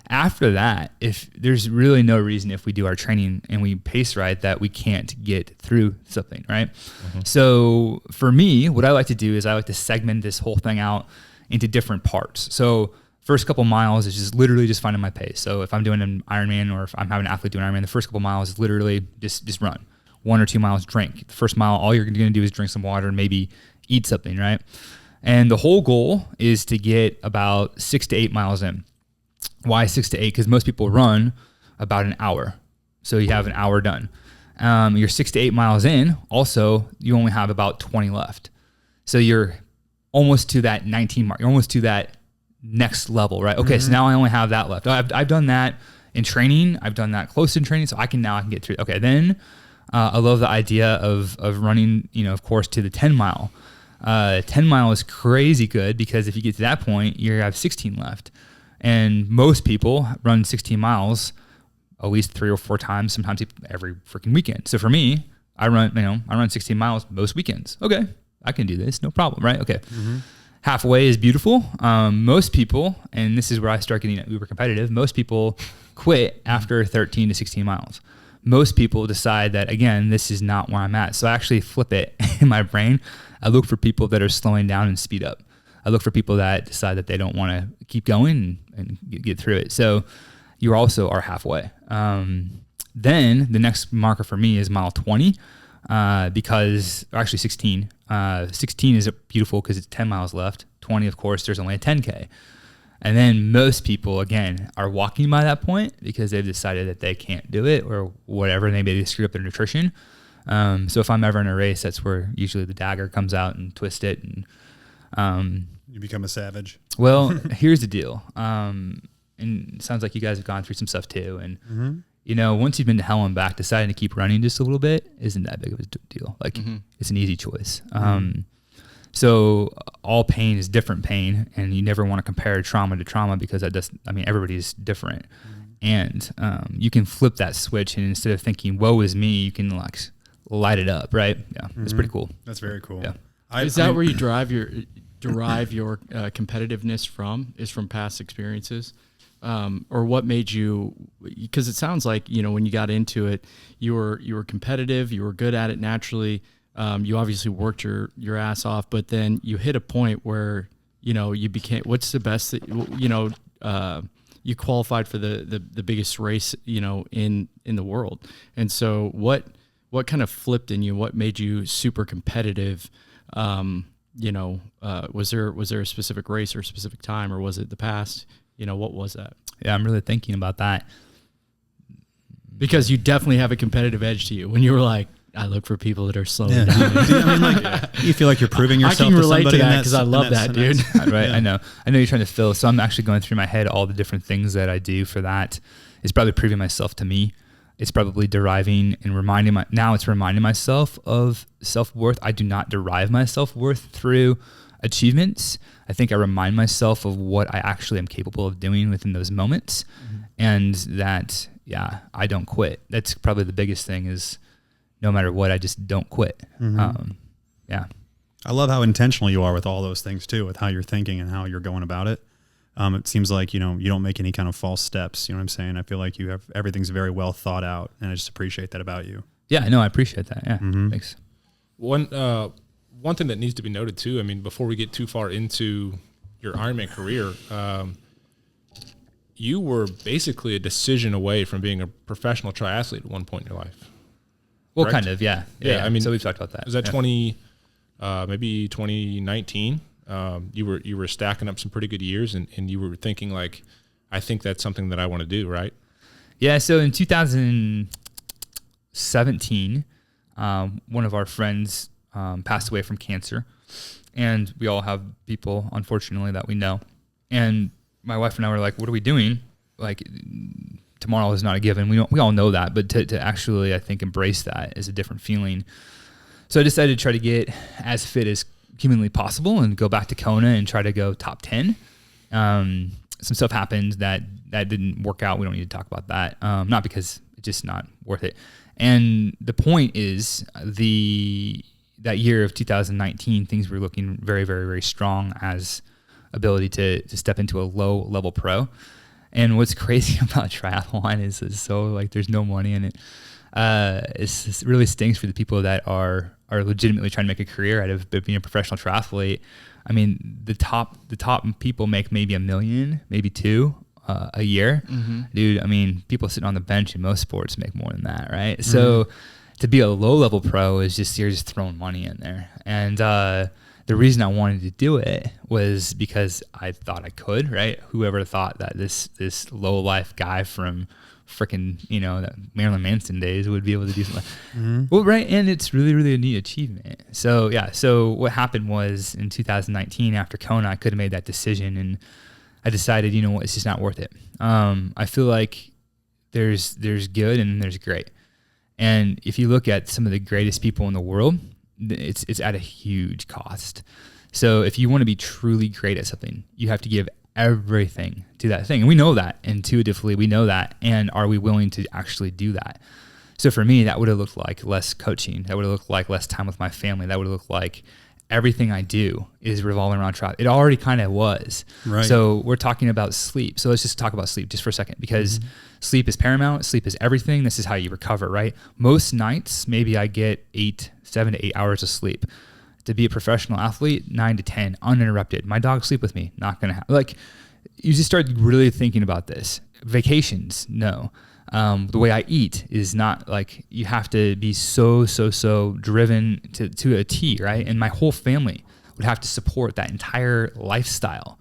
After that, if there's really no reason, if we do our training and we pace right, that we can't get through something, right? Mm-hmm. So for me, what I like to do is I like to segment this whole thing out into different parts. So first couple miles is just literally just finding my pace. So if I'm doing an Ironman or if I'm having an athlete doing Ironman, the first couple miles is literally just run. 1 or 2 miles, drink. The first mile, all you're going to do is drink some water and maybe eat something, right? And the whole goal is to get about 6 to 8 miles in. Why 6 to 8? Because most people run about an hour. So you have an hour done. You're 6 to 8 miles in. Also, you only have about 20 left. So you're almost to that 19 mark. You're almost to that next level, right? Okay, so now I only have that left. I've done that in training. I've done that close in training. So I can get through. Okay, then I love the idea of running, of course, to the 10 mile. 10 mile is crazy good because if you get to that point, you have 16 left. And most people run 16 miles at least 3 or 4 times, sometimes every freaking weekend. So for me, I run 16 miles most weekends. Okay, I can do this, no problem, right? Okay. Mm-hmm. Halfway is beautiful. Most people, and this is where I start getting uber competitive, most people quit after 13 to 16 miles. Most people decide that, again, this is not where I'm at. So I actually flip it in my brain. I look for people that are slowing down and speed up. I look for people that decide that they don't want to keep going and get through it. So you also are halfway. Then the next marker for me is mile 20 because actually 16. 16 is beautiful because it's 10 miles left. 20, of course, there's only a 10K. And then most people, again, are walking by that point because they've decided that they can't do it or whatever. Maybe they screw up their nutrition. So if I'm ever in a race, that's where usually the dagger comes out and twist it. And you become a savage. well, here's the deal. And it sounds like you guys have gone through some stuff too. And you know, once you've been to hell and back, deciding to keep running just a little bit isn't that big of a deal. Like it's an easy choice. So all pain is different pain, and you never want to compare trauma to trauma because that does. I mean, everybody's different, and you can flip that switch, and instead of thinking "woe is me," you can like light it up, right? Yeah, it's pretty cool. That's very cool. Yeah. Is that where you derive your competitiveness from? Is from past experiences, or what made you? Because it sounds like, you know, when you got into it, you were competitive, you were good at it naturally. You obviously worked your ass off, but then you hit a point where, you know, you became, what's the best that, you know, you qualified for the biggest race, you know, in the world. And so what kind of flipped in you? What made you super competitive? You know, was there a specific race or a specific time, or was it the past? You know, what was that? Yeah, I'm really thinking about that. Because you definitely have a competitive edge to you when you were like, I look for people that are slowing down. I mean, like, you feel like you're proving yourself. I can to relate somebody to in that because I love that, dude. Right, yeah. I know you're trying to fill. So I'm actually going through my head all the different things that I do for that. It's probably proving myself to me. It's probably deriving and reminding myself of self-worth. I do not derive my self-worth through achievements. I think I remind myself of what I actually am capable of doing within those moments, and that, yeah, I don't quit. That's probably the biggest thing is, no matter what, I just don't quit. Yeah. I love how intentional you are with all those things too, with how you're thinking and how you're going about it. It seems like, you know, you don't make any kind of false steps. You know what I'm saying? I feel like you have, everything's very well thought out, and I just appreciate that about you. Yeah, no, I appreciate that. Yeah. Thanks. One thing that needs to be noted too, I mean, before we get too far into your Ironman career, you were basically a decision away from being a professional triathlete at one point in your life. Well, correct? kind of, yeah. I mean, so we've talked about that. Was that maybe 2019? You were stacking up some pretty good years, and you were thinking like, I think that's something that I want to do, right? Yeah. So in 2017, one of our friends passed away from cancer, and we all have people, unfortunately, that we know. And my wife and I were like, "What are we doing?" Like, tomorrow is not a given. We all know that, but to actually, I think, embrace that is a different feeling. So I decided to try to get as fit as humanly possible and go back to Kona and try to go top 10. Some stuff happened that didn't work out. We don't need to talk about that. Not because it's just not worth it. And the point is that year of 2019, things were looking very, very, very strong as ability to step into a low level pro. And what's crazy about triathlon is so like there's no money in it. It really stinks for the people that are legitimately trying to make a career out of being a professional triathlete. I mean, the top people make maybe $1 million, maybe $2 million a year. Dude, I mean, people sitting on the bench in most sports make more than that, right? So to be a low level pro is just, you're just throwing money in there. And the reason I wanted to do it was because I thought I could, right? Whoever thought that this low life guy from freaking, you know, that Marilyn Manson days would be able to do something. Well, right. And it's really, really a neat achievement. So yeah. So what happened was in 2019 after Kona, I could have made that decision, and I decided, you know what, it's just not worth it. I feel like there's good and there's great. And if you look at some of the greatest people in the world, it's at a huge cost. So if you want to be truly great at something, you have to give everything to that thing. And we know that intuitively, we know that. And are we willing to actually do that? So for me, that would have looked like less coaching. That would have looked like less time with my family. That would have looked like everything I do is revolving around triathlon. It already kind of was. Right. So we're talking about sleep. So let's just talk about sleep just for a second, because sleep is paramount. Sleep is everything. This is how you recover, right? Most nights, maybe I get 7 to 8 hours of sleep. To be a professional athlete, 9 to 10, uninterrupted. My dogs sleep with me. Not gonna happen. Like, you just start really thinking about this. Vacations, no. The way I eat is not like, you have to be so driven to a T, right? And my whole family would have to support that entire lifestyle.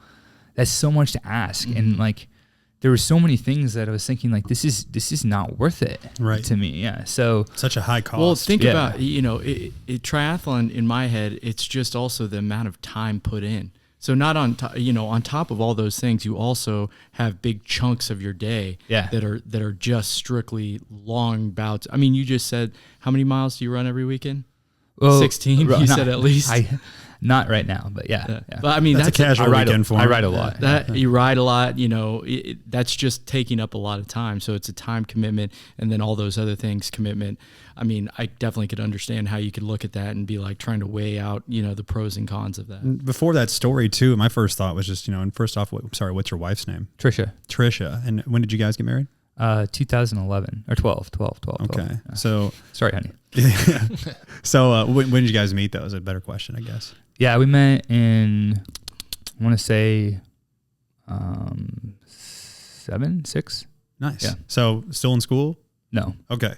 That's so much to ask. And like, there were so many things that I was thinking like, this is not worth it to me. Yeah. So such a high cost. Well, think about, triathlon in my head, it's just also the amount of time put in. So not on top of all those things, you also have big chunks of your day that are just strictly long bouts. I mean, you just said, how many miles do you run every weekend? Well, 16. You said at least. Not right now, but yeah. But I mean, that's a casual weekend for me. I ride a lot. You ride a lot, that's just taking up a lot of time. So it's a time commitment, and then all those other things commitment. I mean, I definitely could understand how you could look at that and be like trying to weigh out, the pros and cons of that. Before that story too, my first thought was just, and first off, what's your wife's name? Trisha. And when did you guys get married? 2011 or 12. Okay. Yeah. So sorry, honey. So when did you guys meet though? Is a better question, I guess. Yeah, we met in, I want to say, 6. Nice. Yeah. So still in school? No. Okay.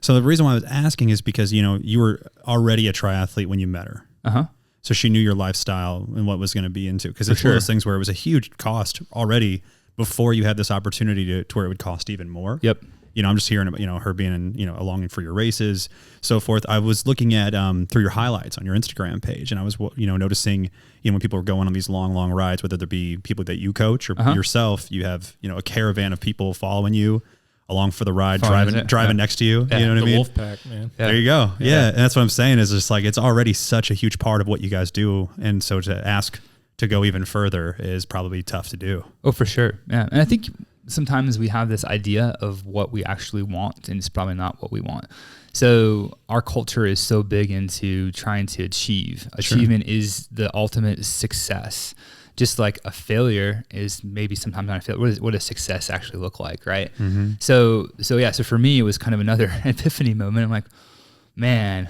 So the reason why I was asking is because, you were already a triathlete when you met her. Uh-huh. So she knew your lifestyle and what was going to be into. Because it's one of those things where it was a huge cost already before you had this opportunity to where it would cost even more. Yep. I'm just hearing about, her being in, a longing for your races, so forth. I was looking at, through your highlights on your Instagram page, and I was, noticing, when people are going on these long rides, whether there be people that you coach or yourself, you have, a caravan of people following you along for the ride, driving next to you. Yeah. You know what I mean? The wolf pack, man. Yeah. There you go. Yeah. And that's what I'm saying is just like, it's already such a huge part of what you guys do. And so to ask to go even further is probably tough to do. Oh, for sure. Yeah. And I think sometimes we have this idea of what we actually want, and it's probably not what we want. So our culture is so big into trying to achieve. Achievement is the ultimate success. Just like a failure is maybe sometimes not a failure. What does success actually look like, right? Mm-hmm. So for me, it was kind of another epiphany moment. I'm like, man,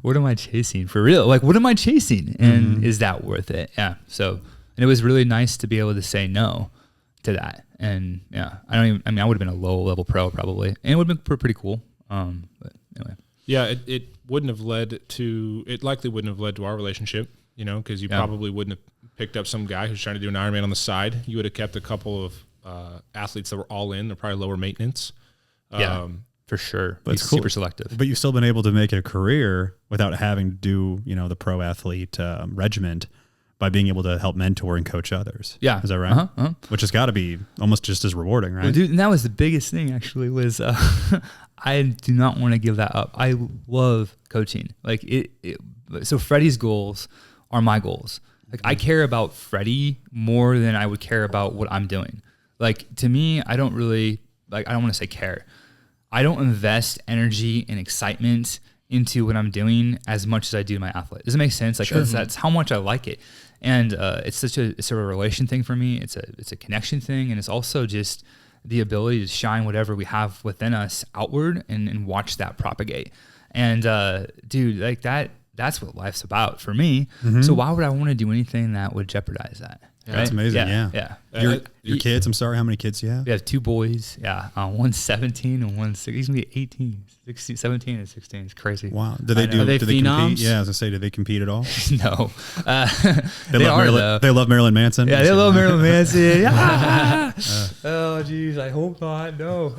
what am I chasing for real? Like, what am I chasing? And is that worth it? Yeah. So, and it was really nice to be able to say no to that. And yeah, I would have been a low level pro probably, and it would have been pretty cool. But anyway. Yeah, it likely wouldn't have led to our relationship, because you probably wouldn't have picked up some guy who's trying to do an Ironman on the side. You would have kept a couple of athletes that were all in. They're probably lower maintenance. For sure. But it's super selective. But you've still been able to make it a career without having to do, the pro athlete regiment by being able to help mentor and coach others. Yeah. Is that right? Which has got to be almost just as rewarding, right? Well, dude, and that was the biggest thing actually was I do not want to give that up. I love coaching. Like so Freddie's goals are my goals. Like I care about Freddie more than I would care about what I'm doing. Like to me, I don't want to say care. I don't invest energy and excitement into what I'm doing as much as I do my athlete. Does it make sense? Like that's how much I like it. And it's a relation thing for me. It's a connection thing. And it's also just the ability to shine whatever we have within us outward and watch that propagate. And dude, like that's what life's about for me. Mm-hmm. So why would I want to do anything that would jeopardize that? Yeah, that's amazing. Yeah. Your kids, I'm sorry, how many kids do you have? We have 2 boys. Yeah. One's 17 and one's 16. He's going to be 18, 16, 17 and 16. It's crazy. Wow. Do they compete? Yeah, I was going to say, do they compete at all? No. They love Marilyn Manson? Yeah, they love Marilyn Manson. Yeah. Oh, geez. I hope not. No.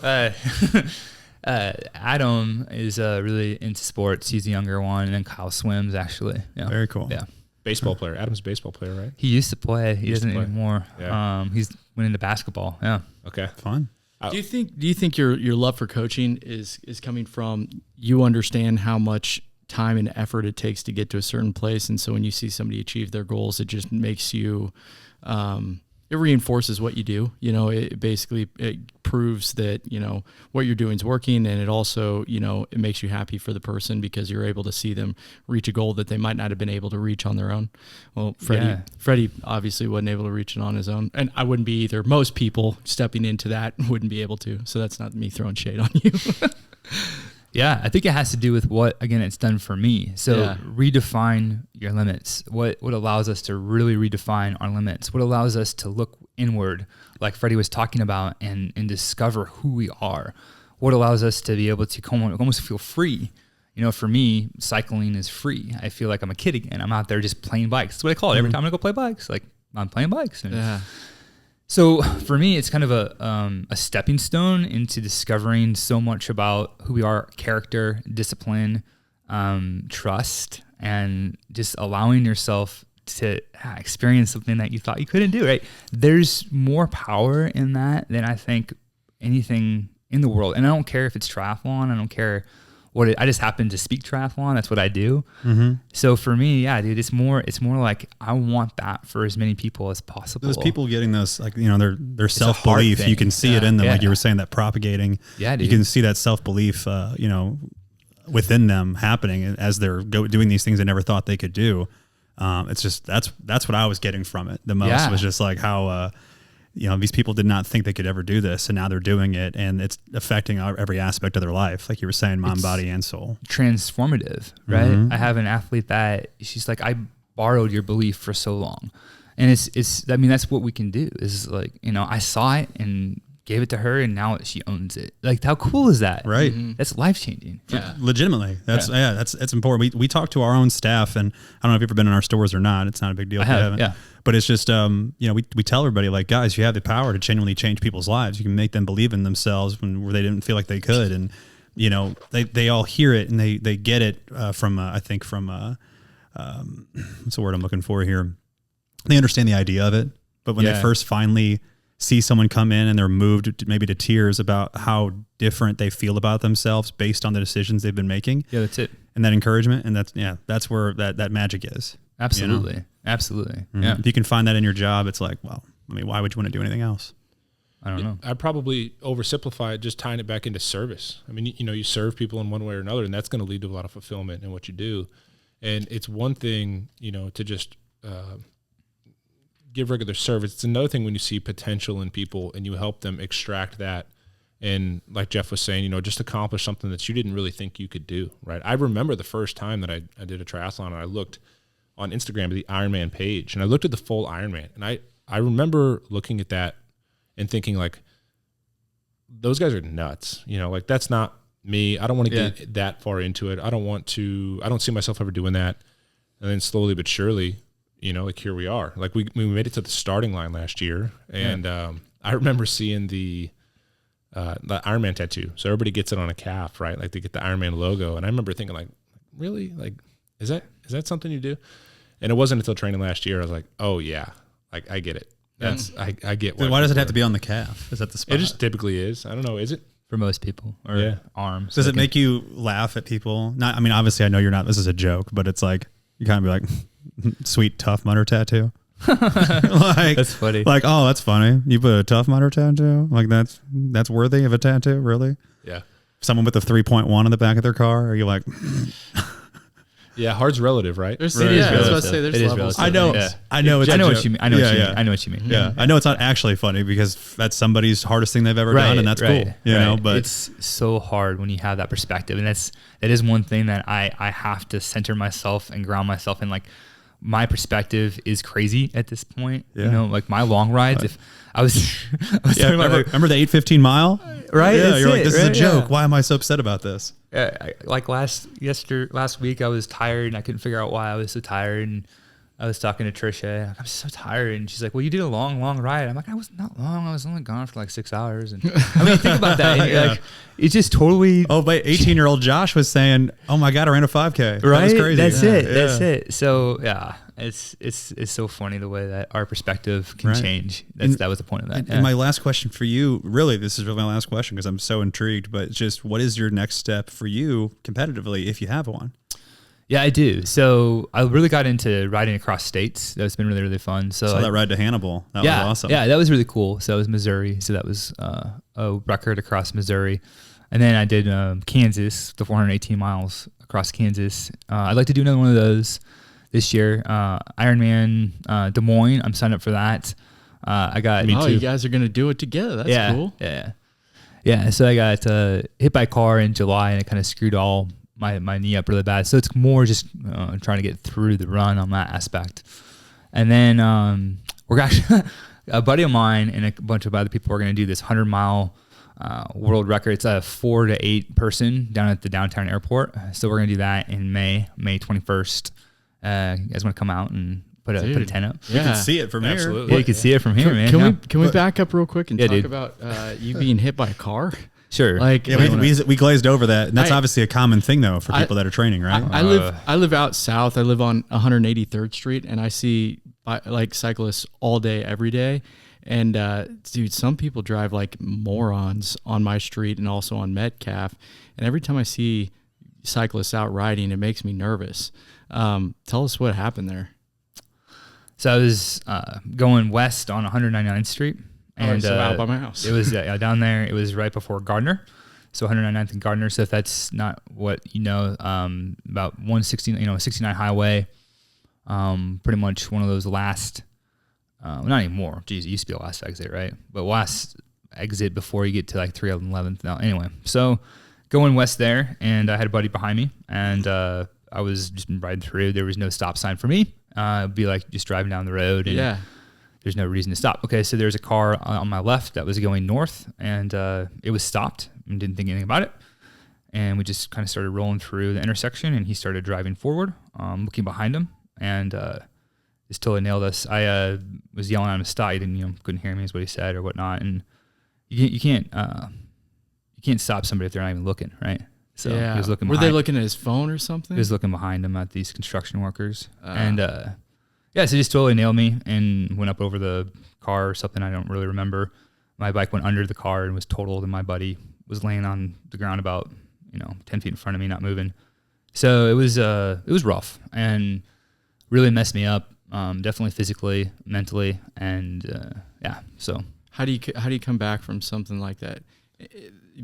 Adam is really into sports. He's the younger one. And then Kyle swims, actually. Yeah. Very cool. Yeah. Baseball player. Adam's a baseball player, right? He used to play. He doesn't play. anymore. Yeah. He's went into basketball. Yeah. Okay. Fun. Do you think your love for coaching is coming from you understand how much time and effort it takes to get to a certain place, and so when you see somebody achieve their goals, it just makes you it reinforces what you do. It basically proves that, what you're doing is working, and it also, it makes you happy for the person because you're able to see them reach a goal that they might not have been able to reach on their own. Well, Freddie obviously wasn't able to reach it on his own, and I wouldn't be either. Most people stepping into that wouldn't be able to, so that's not me throwing shade on you. Yeah, I think it has to do with what, again, it's done for me. So redefine your limits. What allows us to really redefine our limits? What allows us to look inward, like Freddie was talking about, and discover who we are? What allows us to be able to almost feel free? For me, cycling is free. I feel like I'm a kid again. I'm out there just playing bikes. That's what I call it. Every time I go play bikes, like, I'm playing bikes. And Yeah. so for me, it's kind of a stepping stone into discovering so much about who we are, character, discipline, trust, and just allowing yourself to experience something that you thought you couldn't do, right? There's more power in that than I think anything in the world. And I don't care if it's triathlon. I don't care I just happen to speak triathlon. That's what I do. Mm-hmm. So for me, yeah, dude, it's more like I want that for as many people as possible. Those people getting those, like, you know, their self-belief, thing. you can see it in them, like you were saying, that propagating. Yeah, dude. You can see that self-belief, you know, within them happening as they're doing these things they never thought they could do. It's just, that's what I was getting from it the most. Yeah. Was just like how, you know, these people did not think they could ever do this, and now they're doing it, and it's affecting every aspect of their life. Like you were saying, mind, body, and soul. Transformative, right? Mm-hmm. I have an athlete that she's like, I borrowed your belief for so long. And it's, I mean, that's what we can do is like, you know, I saw it and gave it to her and now she owns it. Like, how cool is that? Right. Mm-hmm. That's life-changing. Yeah. Legitimately. That's important. We talk to our own staff, and I don't know if you've ever been in our stores or not. It's not a big deal if you haven't. Yeah. But it's just, you know, we tell everybody, like, guys, you have the power to genuinely change people's lives. You can make them believe in themselves where they didn't feel like they could. And, you know, they all hear it and they get it from, I think from, what's the word I'm looking for here? They understand the idea of it. But when they first finally see someone come in and they're moved maybe to tears about how different they feel about themselves based on the decisions they've been making. Yeah, that's it. And that encouragement. And that's where that magic is. Absolutely. You know? Absolutely. Mm-hmm. Yeah. If you can find that in your job, it's like, well, I mean, why would you want to do anything else? I don't know. I'd probably oversimplify it, just tying it back into service. I mean, you know, you serve people in one way or another, and that's going to lead to a lot of fulfillment in what you do. And it's one thing, you know, to just give regular service. It's another thing when you see potential in people and you help them extract that. And like Jeff was saying, you know, just accomplish something that you didn't really think you could do, right? I remember the first time that I did a triathlon, and I looked on Instagram at the Ironman page, and I looked at the full Ironman, and I remember looking at that and thinking, like, those guys are nuts. You know, like, that's not me. I don't want to get that far into it. I don't see myself ever doing that. And then slowly but surely, you know, like, here we are. Like, we made it to the starting line last year. And I remember seeing the Ironman tattoo. So everybody gets it on a calf, right? Like, they get the Ironman logo. And I remember thinking, like, really? Like, is that something you do? And it wasn't until training last year I was like, oh yeah, like, I get it. That's I get. Why does it have to be on the calf? Is that the spot? It just typically is. I don't know. Is it For most people, or arms. Does it make you laugh at people? Not. I mean, obviously, I know you're not. This is a joke, but it's like you kind of be like, sweet Tough Mudder tattoo. Like, That's funny. Like, oh, that's funny. You put a Tough Mudder tattoo? Like, that's worthy of a tattoo, really? Yeah. Someone with a 3.1 on the back of their car? Are you like? Yeah, hard's relative, right? There's, Right. yeah, I was It about is to say there's relative. levels. I know. Yeah. I know. It's I a know joke. what you mean. I know what you mean. Yeah. I know what you mean. Yeah, I know it's not actually funny because that's somebody's hardest thing they've ever done, and that's cool. You know, but it's so hard when you have that perspective, and that is one thing that I have to center myself and ground myself in. Like, my perspective is crazy at this point. Yeah. You know, like, my long rides. If I was, talking about, like, remember the 8:15 mile? right? Yeah, That's you're like, it, this is a right? joke. Yeah. Why am I so upset about this? Like last week, I was tired and I couldn't figure out why I was so tired. And I was talking to Trisha. Like, I'm so tired, and she's like, "Well, you did a long ride." I'm like, "I was not long. I was only gone for like 6 hours." And I mean, think about that. And you're like, it's just totally Oh, but 18-year-old Josh was saying, "Oh my God, I ran a 5K." right. That was crazy. That's Yeah. it. Yeah. That's it. So yeah, it's so funny the way that our perspective can Right. change. And- That was the point of that. And my last question for you, really, this is really my last question because I'm so intrigued, but just what is your next step for you competitively if you have one? Yeah, I do. So I really got into riding across states. That's been really, really fun. So Saw that ride to Hannibal. That was awesome. Yeah, that was really cool. So it was Missouri. So that was a record across Missouri. And then I did Kansas, the 418 miles across Kansas. I'd like to do another one of those this year. Ironman Des Moines, I'm signed up for that. I got You guys are going to do it together. That's cool. Yeah. So I got hit by a car in July, and it kind of screwed all my knee up really bad. So it's more just trying to get through the run on that aspect. And then we're actually a buddy of mine and a bunch of other people are going to do this 100-mile world record. It's a 4 to 8 person down at the downtown airport. So we're going to do that in May 21st. You guys want to come out and put a tent up. You can see it from here. Absolutely. Yeah, you can see it from here, man. Can we back up real quick and Yeah, talk dude. about you being hit by a car? Sure. Like, Yeah, we glazed over that. And that's obviously a common thing, though, for I- people that are training, right? I live out south. I live on 183rd Street, and I see like cyclists all day, every day. And dude, some people drive like morons on my street and also on Metcalf. And every time I see cyclists out riding, it makes me nervous. Tell us what happened there. So I was going west on 199th Street. And so out by my house. It was down there. It was right before Gardner. So 199th and Gardner. So if that's not what you know, about 160, 69 highway, pretty much one of those last, not anymore. Geez, it used to be the last exit, right? But last exit before you get to like 311th. Now, anyway, so going west there, and I had a buddy behind me, and I was just riding through. There was no stop sign for me. It'd be like just driving down the road. And Yeah. there's no reason to stop. Okay, so there's a car on my left that was going north, and it was stopped and didn't think anything about it. And we just kind of started rolling through the intersection, and he started driving forward, looking behind him, and just totally nailed us. I was yelling at him to stop. He didn't, couldn't hear me, is what he said or whatnot. And you can't stop somebody if they're not even looking, right? So yeah. he was looking. Were they looking at his phone or something? He was looking behind him at these construction workers, and yeah, so he just totally nailed me and went up over the car or something. I don't really remember. My bike went under the car and was totaled, and my buddy was laying on the ground about 10 feet in front of me, not moving. So it was rough and really messed me up, definitely physically, mentally, and yeah. So How do you come back from something like that?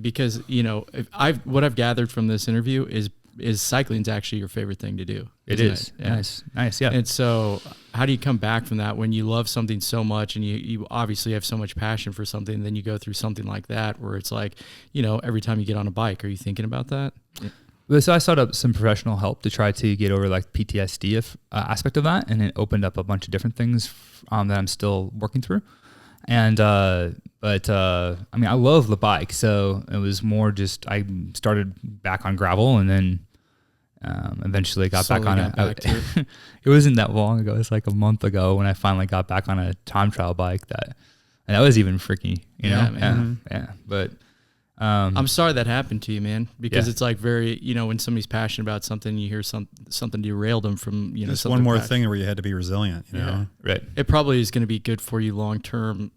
Because what I've gathered from this interview is cycling's actually your favorite thing to do. it isn't is. Yeah. Nice, yeah. And so how do you come back from that when you love something so much and you obviously have so much passion for something, and then you go through something like that where it's like, every time you get on a bike, are you thinking about that? Well, so I sought out some professional help to try to get over like PTSD aspect of that, and it opened up a bunch of different things that I'm still working through. And but I mean, I love the bike, so it was more just I started back on gravel, and then eventually got back on it. It wasn't that long ago. It's like a month ago when I finally got back on a time trial bike. And that was even freaky, man. Yeah. But I'm sorry that happened to you, man, because Yeah. it's like very, when somebody's passionate about something, you hear something derailed them from, Just something one more passionate. thing where you had to be resilient, you know? right. It probably is going to be good for you long term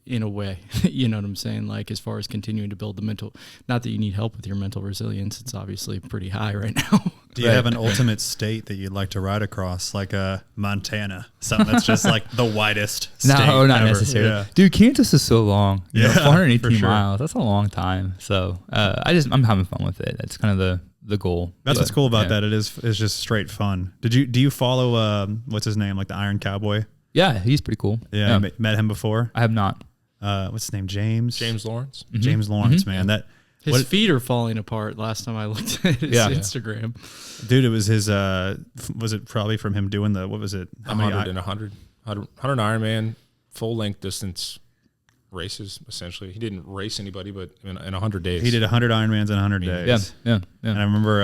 in a way. You know what I'm saying? Like, as far as continuing to build the mental, not that you need help with your mental resilience, it's obviously pretty high right now. Do you have an ultimate state that you'd like to ride across, like Montana? Something that's just like the widest state No, not ever. necessarily. Yeah. Dude, Kansas is so long. Yeah, 418 for sure. miles. That's a long time. So I'm having fun with it. That's kind of the goal. That's what's cool about yeah. that. It's just straight fun. Do you follow what's his name, like the Iron Cowboy? Yeah, he's pretty cool. Yeah, met him before. I have not. What's his name? James Lawrence. Mm-hmm. James Lawrence, man. That His feet are falling apart last time I looked at his Instagram. dude. It was his. Was it probably from him doing what was it? 100 and 100 Ironman full length distance races. Essentially, he didn't race anybody, but in 100 days, He did 100 Ironmans in 100 days. Yeah. And I remember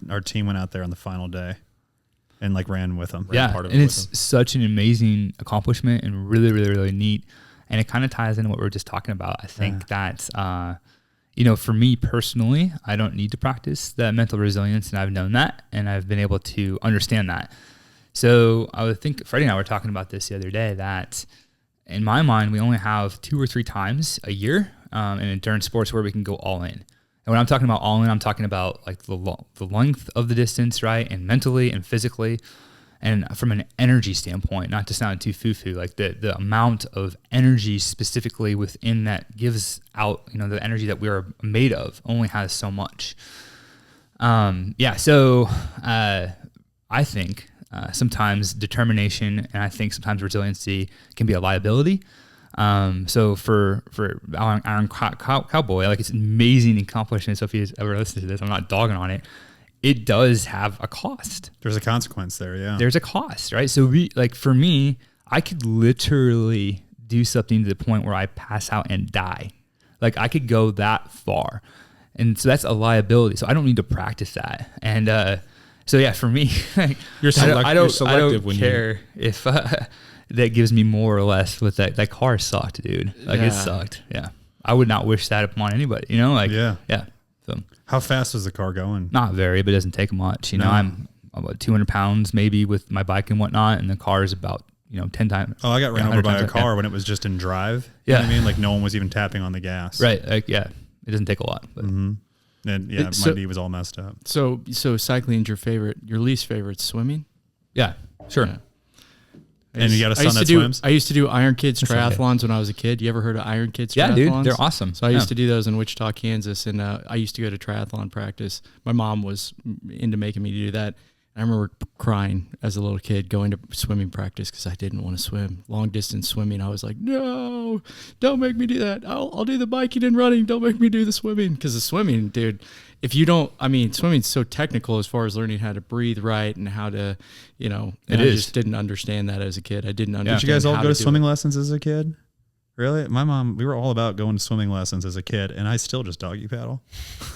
our team went out there on the final day, and like ran with him. Yeah, part of and it it's such an amazing accomplishment and really, really, really neat. And it kind of ties into what we were just talking about. I think that, for me personally, I don't need to practice that mental resilience, and I've known that, and I've been able to understand that. So I would think Freddie and I were talking about this the other day, that in my mind, we only have 2 or 3 times a year in endurance sports where we can go all in. And when I'm talking about all in, I'm talking about like the length of the distance, right? And mentally and physically. And from an energy standpoint, not to sound too foo-foo, like the amount of energy specifically within that gives out, the energy that we are made of only has so much. So I think sometimes determination and I think sometimes resiliency can be a liability. So for Iron Cowboy, like it's an amazing accomplishment. So if he's ever listened to this, I'm not dogging on it. It does have a cost. There's a consequence there, yeah. There's a cost, right? So for me, I could literally do something to the point where I pass out and die. Like I could go that far. And so that's a liability. So I don't need to practice that. And So yeah, for me, You're selective I don't when care if that gives me more or less. With that car sucked, dude. Like it sucked. Yeah, I would not wish that upon anybody. You know, like yeah. So How fast was the car going? not very, but it doesn't take much. You know, I'm about 200 pounds maybe with my bike and whatnot, and the car is about 10 times. Oh, I got ran over by a 100 car when it was just in drive. Yeah. You know what I mean? Like no one was even tapping on the gas. Right. Like, yeah, it doesn't take a lot. But. And yeah, my knee was all messed up. So cycling's your least favorite swimming? Yeah, sure. Yeah. And you got a son that swims? I used to do Iron Kids triathlons when I was a kid. You ever heard of Iron Kids triathlons? Yeah, dude, they're awesome. So I used to do those in Wichita, Kansas, and I used to go to triathlon practice. My mom was into making me do that. I remember crying as a little kid going to swimming practice because I didn't want to swim. Long distance swimming, I was like, no, don't make me do that. I'll do the biking and running. Don't make me do the swimming. Because the swimming, dude, if you don't, swimming's so technical as far as learning how to breathe right and how to, I just didn't understand that as a kid. I didn't understand. Did you guys all how go to do swimming it. lessons as a kid? Really? My mom, we were all about going to swimming lessons as a kid, and I still just doggy paddle.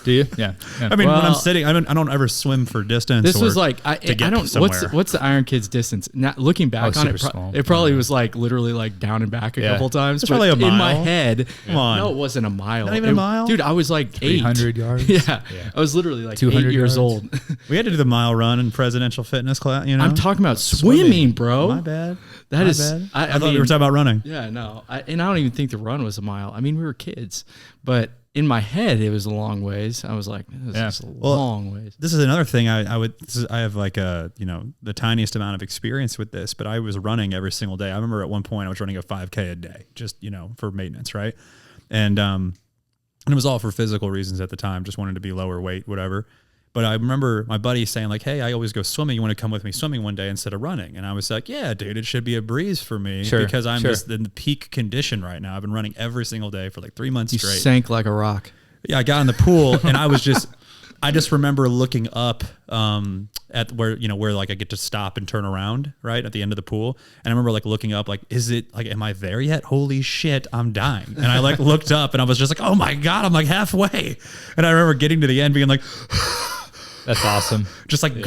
Do you? Yeah. I mean, when I'm sitting, I don't ever swim for distance. This was like I don't. What's the Iron Kids distance? Not looking back on it, small. it probably was like literally like down and back a couple times. It's probably a mile. In my head, Come on. no, it wasn't a mile. Not even a mile, dude. I was like 300 yards. Yeah, I was literally like 200 years old. We had to do the mile run in presidential fitness class. I'm talking about swimming, bro. My bad. That My is. bad. I thought mean, we were talking about running. Yeah, no, and I don't even think the run was a mile. I mean, we were kids, but in my head, it was a long ways. I was like, this is a long ways. This is another thing I have like the tiniest amount of experience with this, but I was running every single day. I remember at one point I was running a 5K a day, just, for maintenance. Right. And it was all for physical reasons at the time. Just wanted to be lower weight, whatever. But I remember my buddy saying like, hey, I always go swimming. You want to come with me swimming one day instead of running? And I was like, yeah, dude, it should be a breeze for me because I'm just in the peak condition right now. I've been running every single day for like 3 months straight. You sank like a rock. Yeah, I got in the pool and I just remember looking up at where like I get to stop and turn around right at the end of the pool. And I remember like looking up, like, is it like, am I there yet? Holy shit, I'm dying. And I like looked up and I was just like, oh my God, I'm like halfway. And I remember getting to the end being like, that's awesome. Just like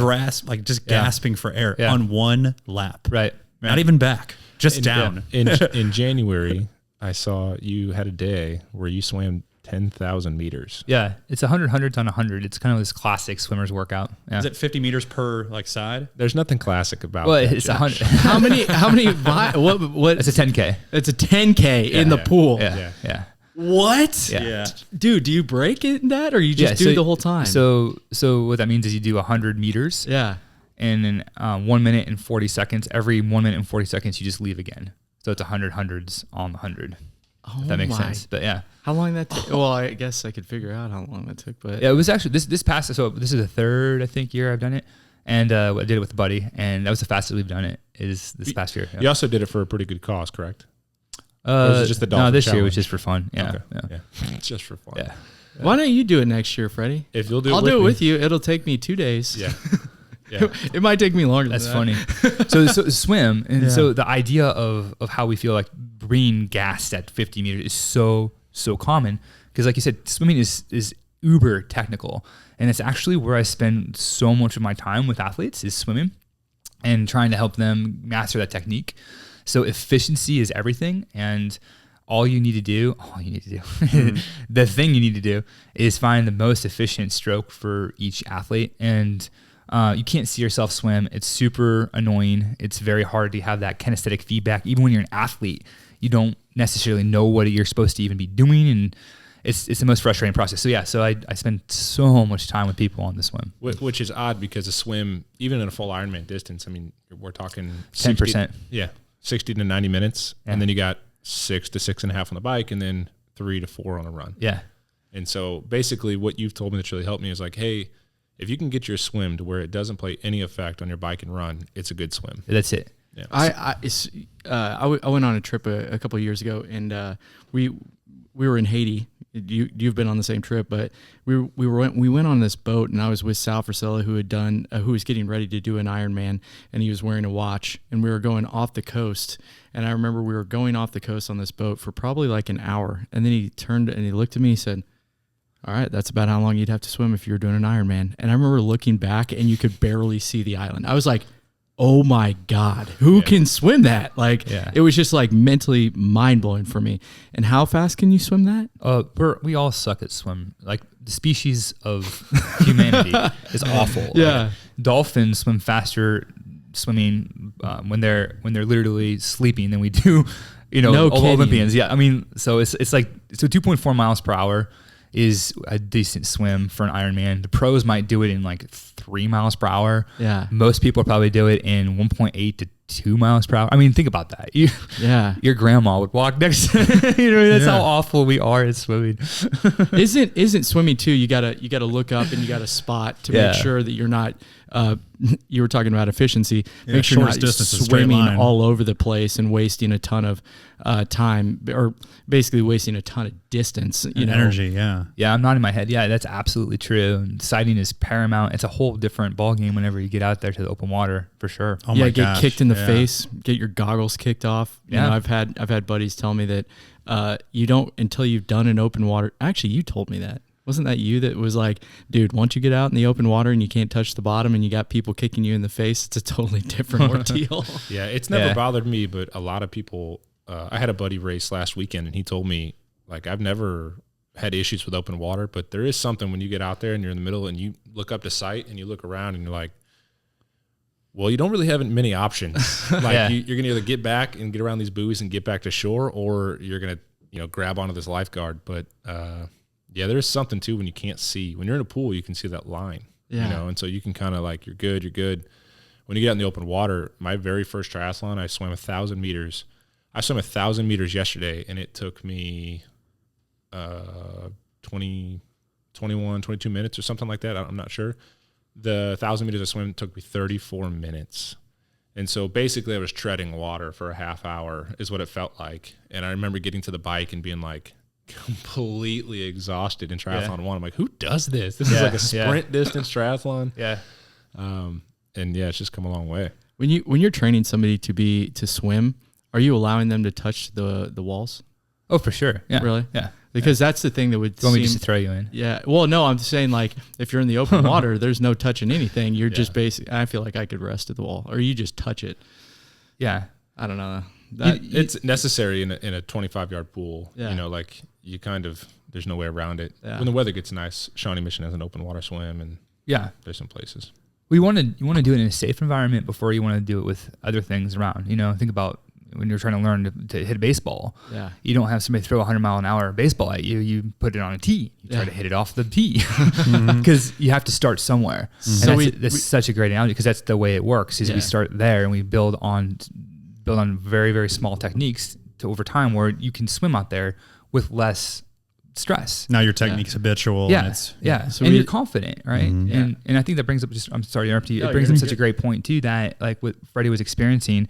gasping for air on one lap. Right. Not even back, just down. In January, I saw you had a day where you swam 10,000 meters. Yeah. It's 100 hundreds on 100. It's kind of this classic swimmer's workout. Yeah. Is it 50 meters per like side? There's nothing classic about well, that. It's 100. How many, what? It's a 10K. It's a 10K in the pool. Yeah. What? Yeah. Dude, do you break it in that or you just do the whole time? So what that means is you do 100 meters. Yeah. And in 1 minute and 40 seconds, every 1 minute and 40 seconds, you just leave again. So it's 100 hundreds on the 100. If that makes sense. But yeah. How long that took? Well, I guess I could figure out how long that took, but yeah, it was actually this past, so this is the third, I think, year I've done it. And I did it with a buddy, and that was the fastest we've done it is this past year. Yeah. You also did it for a pretty good cause, correct? Was it just the dolphin no, this challenge? year was just for fun. Yeah. Okay. Yeah. It's just for fun. Yeah. Why don't you do it next year, Freddie? If you'll do it I'll with do it me. with you. It'll take me 2 days. Yeah. Yeah. It might take me longer That's than that. funny. So swim. And so the idea of how we feel like being gassed at 50 meters is so common. Because like you said, swimming is uber technical. And it's actually where I spend so much of my time with athletes is swimming and trying to help them master that technique. So efficiency is everything. And all you need to do, the thing you need to do is find the most efficient stroke for each athlete. And you can't see yourself swim. It's super annoying. It's very hard to have that kinesthetic feedback. Even when you're an athlete, you don't necessarily know what you're supposed to even be doing. And it's the most frustrating process. So yeah, I spend so much time with people on the swim. Which is odd because a swim, even in a full Ironman distance, I mean, we're talking 10%. 60 to 90 minutes. Yeah. And then you got 6 to 6.5 on the bike and then 3 to 4 on a run. Yeah. And so basically what you've told me that's really helped me is like, hey, if you can get your swim to where it doesn't play any effect on your bike and run, it's a good swim. That's it. Yeah. I went on a trip a couple of years ago, and we were in Haiti. You've been on the same trip, but we went on this boat, and I was with Sal Frisella, who was getting ready to do an Ironman, and he was wearing a watch, and we were going off the coast. And I remember we were going off the coast on this boat for probably like an hour, and then he turned and he looked at me and said, All right, that's about how long you'd have to swim if you were doing an Ironman. And I remember looking back and you could barely see the island. I was like, oh my God, who can swim that? Like, it was just like mentally mind blowing for me. And how fast can you swim that? We all suck at swim. Like the species of humanity is awful. Yeah. Like, dolphins swim faster swimming when they're literally sleeping than we do, Olympians. Yeah. I mean, so it's like, 2.4 miles per hour is a decent swim for an Ironman. The pros might do it in like 3 miles per hour. Yeah. Most people probably do it in 1.8 to 2 miles per hour. I mean, think about that. Your grandma would walk next to that's how awful we are at swimming. Isn't swimming too, you gotta look up and you gotta spot to make sure that you're not you were talking about efficiency. Make sure you're not swimming all over the place and wasting a ton of time, or basically wasting a ton of distance, energy. Yeah. Yeah. I'm nodding my head. Yeah, that's absolutely true. And sighting is paramount. It's a whole different ballgame whenever you get out there to the open water, for sure. Oh my get gosh. kicked in the face, get your goggles kicked off. Yeah. I've had buddies tell me that you don't, until you've done an open water. Actually, you told me that. Wasn't that you that was like, dude, once you get out in the open water and you can't touch the bottom and you got people kicking you in the face, it's a totally different ordeal. Yeah, it's never bothered me, but a lot of people, I had a buddy race last weekend and he told me, like, I've never had issues with open water, but there is something when you get out there and you're in the middle and you look up to sight and you look around and you're like, well, you don't really have many options. Like you're going to either get back and get around these buoys and get back to shore, or you're going to, grab onto this lifeguard. But, yeah, there's something too when you can't see. When you're in a pool, you can see that line, and so you can kind of like, you're good. When you get out in the open water, my very first triathlon, I swam 1,000 meters. I swam 1,000 meters yesterday, and it took me 22 minutes or something like that. I'm not sure. The 1,000 meters I swam took me 34 minutes. And so basically I was treading water for a half hour is what it felt like. And I remember getting to the bike and being like, completely exhausted in triathlon one. I'm like, who does this? This is like a sprint distance triathlon. Yeah. And it's just come a long way. When you're training somebody to swim, are you allowing them to touch the walls? Oh, for sure. Yeah. Really? Yeah. Because that's the thing that would want me just to throw you in? Yeah. Well, no, I'm saying like if you're in the open water, there's no touching anything. You're just basically, I feel like I could rest at the wall, or you just touch it. Yeah. I don't know. It's necessary in a 25-yard pool. Yeah. Like you kind of, there's no way around it. Yeah. When the weather gets nice, Shawnee Mission has an open water swim, and there's some places. You want to do it in a safe environment before you want to do it with other things around. Think about when you're trying to learn to hit a baseball. Yeah. You don't have somebody throw a 100-mile-an-hour baseball at you. You put it on a tee. You try to hit it off the tee because you have to start somewhere. So and that's such a great analogy, because that's the way it works. Is we start there and we build on very, very small techniques to over time where you can swim out there with less stress. Now your technique's habitual. Yeah. And it's, So you're confident, right? Mm-hmm. And I think that brings up, I'm sorry to interrupt you. It brings up such a great point too, that like what Freddie was experiencing,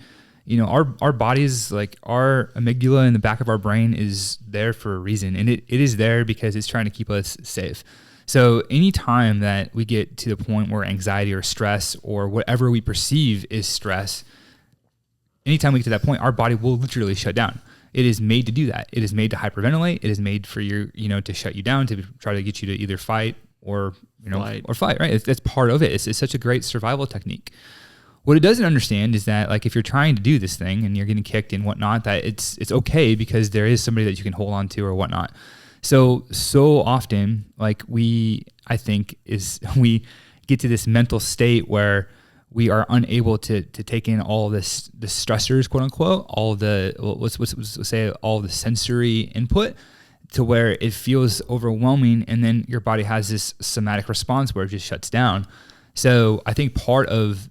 our bodies, like our amygdala in the back of our brain is there for a reason. And it is there because it's trying to keep us safe. So anytime that we get to the point where anxiety or stress or whatever we perceive is stress, anytime we get to that point, our body will literally shut down. It is made to do that. It is made to hyperventilate. It is made for your, to shut you down, to try to get you to either fight or, fight, right? That's part of it. It's such a great survival technique. What it doesn't understand is that, like, if you're trying to do this thing and you're getting kicked and whatnot, that it's okay because there is somebody that you can hold on to or whatnot. So often, like we get to this mental state where we are unable to take in all the stressors, quote unquote, all the all the sensory input, to where it feels overwhelming, and then your body has this somatic response where it just shuts down. So I think part of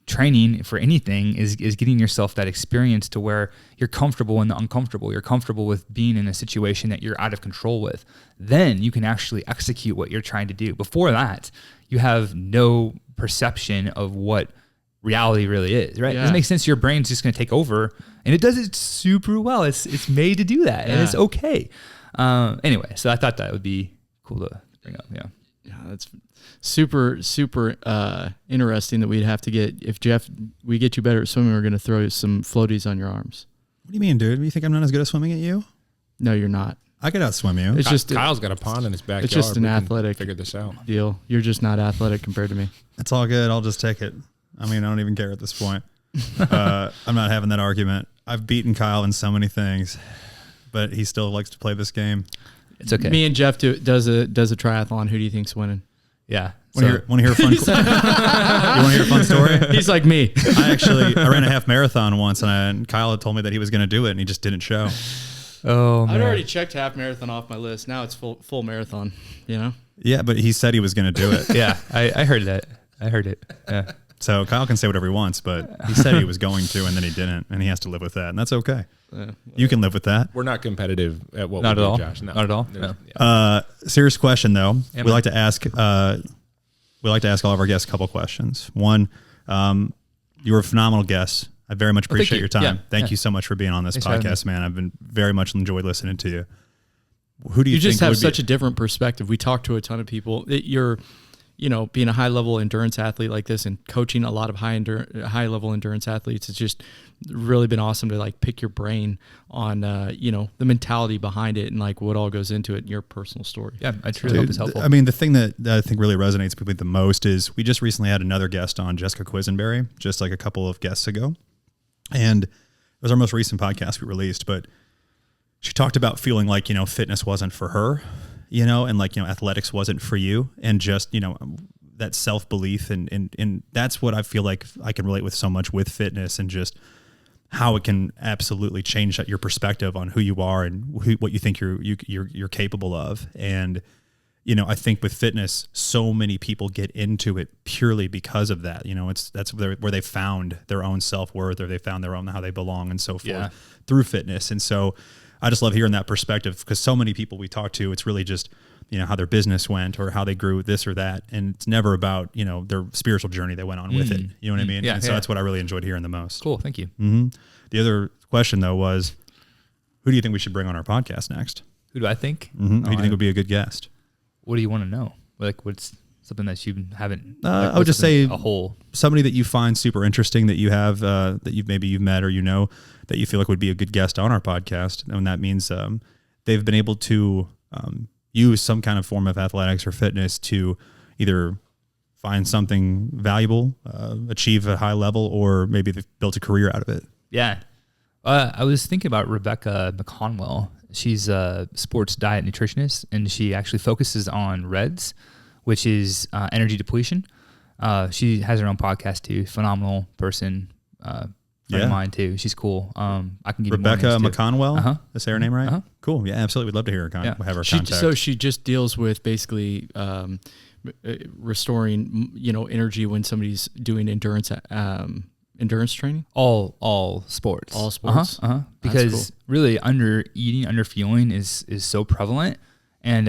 training for anything is getting yourself that experience to where you're comfortable in the uncomfortable. You're comfortable with being in a situation that you're out of control with. Then you can actually execute what you're trying to do. Before that, you have no perception of what reality really is, right? It doesn't make sense. Your brain's just going to take over, and it does it super well. It's made to do that, and it's okay. Anyway, so I thought that would be cool to bring up. Yeah, that's super interesting that we'd have to get, if Jeff, we get you better at swimming, we're going to throw some floaties on your arms. What do you mean, dude? You think I'm not as good at swimming at you? No, you're not. I could outswim you. It's just Kyle's got a pond in his backyard. it's just an We can athletic figure this out. deal. You're just not athletic compared to me. It's all good. I'll just take it. I mean, I don't even care at this point. I'm not having that argument. I've beaten Kyle in so many things, but he still likes to play this game. It's okay. Me and Jeff does a triathlon. Who do you think's winning? Yeah. Want to hear a fun? You want to hear a fun story? He's like me. I ran a half marathon once, and Kyle had told me that he was going to do it, and he just didn't show. Oh, man. I'd already checked half marathon off my list. Now it's full marathon. You know. Yeah, but he said he was going to do it. Yeah, I heard that. I heard it. Yeah. So Kyle can say whatever he wants, but he said he was going to, and then he didn't, and he has to live with that, and that's okay. You can live with that. We're not competitive at what Not we at do, all. Josh. No. Not at all. There's- No. yeah. Serious question though. Yeah, we man. like to ask. We like to ask all of our guests a couple questions. One, you were a phenomenal guest. I very much Well, thank appreciate you. your time. Yeah. Thank Yeah. you so much for being on this Thanks for having podcast, man. I've been very much enjoyed listening to you. Who do you You think just have would such be, a different perspective. We talk to a ton of people. You're, being a high level endurance athlete like this and coaching a lot of high level endurance athletes, it's just really been awesome to like pick your brain on, the mentality behind it and like what all goes into it in your personal story. Yeah, I truly hope it's helpful. I mean, the thing that I think really resonates with me the most is we just recently had another guest on, Jessica Quisenberry, just like a couple of guests ago. And it was our most recent podcast we released, but she talked about feeling like, fitness wasn't for her, and like, athletics wasn't for you, and just, that self-belief. And that's what I feel like I can relate with so much with fitness, and just how it can absolutely change your perspective on who you are and what you think you're capable of. And, I think with fitness, so many people get into it purely because of that. That's where they found their own self-worth, or they found their own, how they belong and so forth through fitness. And so I just love hearing that perspective, because so many people we talk to, it's really just, how their business went or how they grew this or that. And it's never about, their spiritual journey they went on with it. You know what I mean? Yeah, and so that's what I really enjoyed hearing the most. Cool. Thank you. Mm-hmm. The other question though was, who do you think we should bring on our podcast next? Who do I think? Mm-hmm. Who do you think would be a good guest? What do you want to know? Like, what's something that you haven't? I would just say a whole. Somebody that you find super interesting, that you have, that you've met, or that you feel like would be a good guest on our podcast. And that means they've been able to use some kind of form of athletics or fitness to either find something valuable, achieve a high level, or maybe they've built a career out of it. Yeah. I was thinking about Rebecca McConwell. She's a sports diet nutritionist, and she actually focuses on REDS, which is energy depletion. She has her own podcast too. Phenomenal person. Friend of mine too. She's cool. I can give Rebecca you more names too. McConwell. Uh-huh. Is that her name right? Uh-huh. Cool. Yeah, absolutely. We'd love to hear her. Have her contact. So she just deals with basically restoring, energy when somebody's doing endurance training. All sports. All sports. Because really, under eating, under fueling is so prevalent, and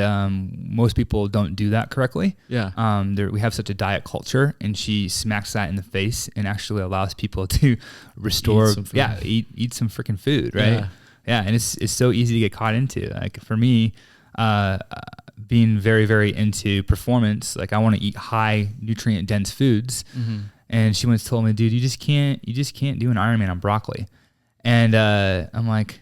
most people don't do that correctly. Yeah. We have such a diet culture, and she smacks that in the face and actually allows people to restore. Eat some food. Yeah, eat some freaking food, right? Yeah, and it's so easy to get caught into. Like for me, being very, very into performance, like I want to eat high nutrient dense foods. Mm-hmm. And she once told me, dude, you just can't do an Ironman on broccoli. And I'm like,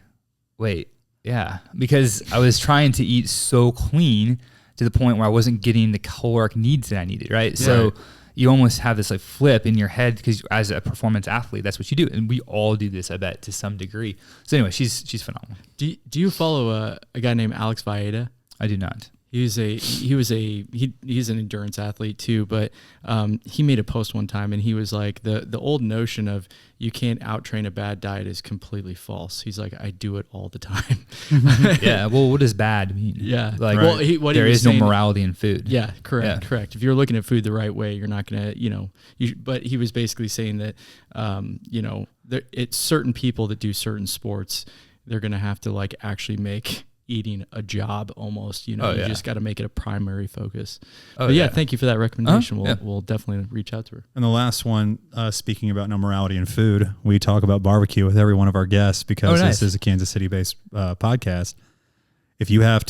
wait, yeah, because I was trying to eat so clean to the point where I wasn't getting the caloric needs that I needed, right? Yeah. So you almost have this like flip in your head, because as a performance athlete, that's what you do. And we all do this, I bet, to some degree. So anyway, she's phenomenal. Do you follow a guy named Alex Vaeda? I do not. He's an endurance athlete too, but he made a post one time, and he was like, the old notion of you can't out-train a bad diet is completely false. He's like, I do it all the time. Yeah. Well, what does bad mean? Yeah. Like, well, there is no morality in food. Yeah, correct. If you're looking at food the right way, you're not gonna, but he was basically saying that, it's certain people that do certain sports, they're gonna have to like actually make eating a job almost, you just got to make it a primary focus. But thank you for that recommendation. We'll definitely reach out to her. And the last one, speaking about no morality in food, we talk about barbecue with every one of our guests, because this is a Kansas City based podcast. If you have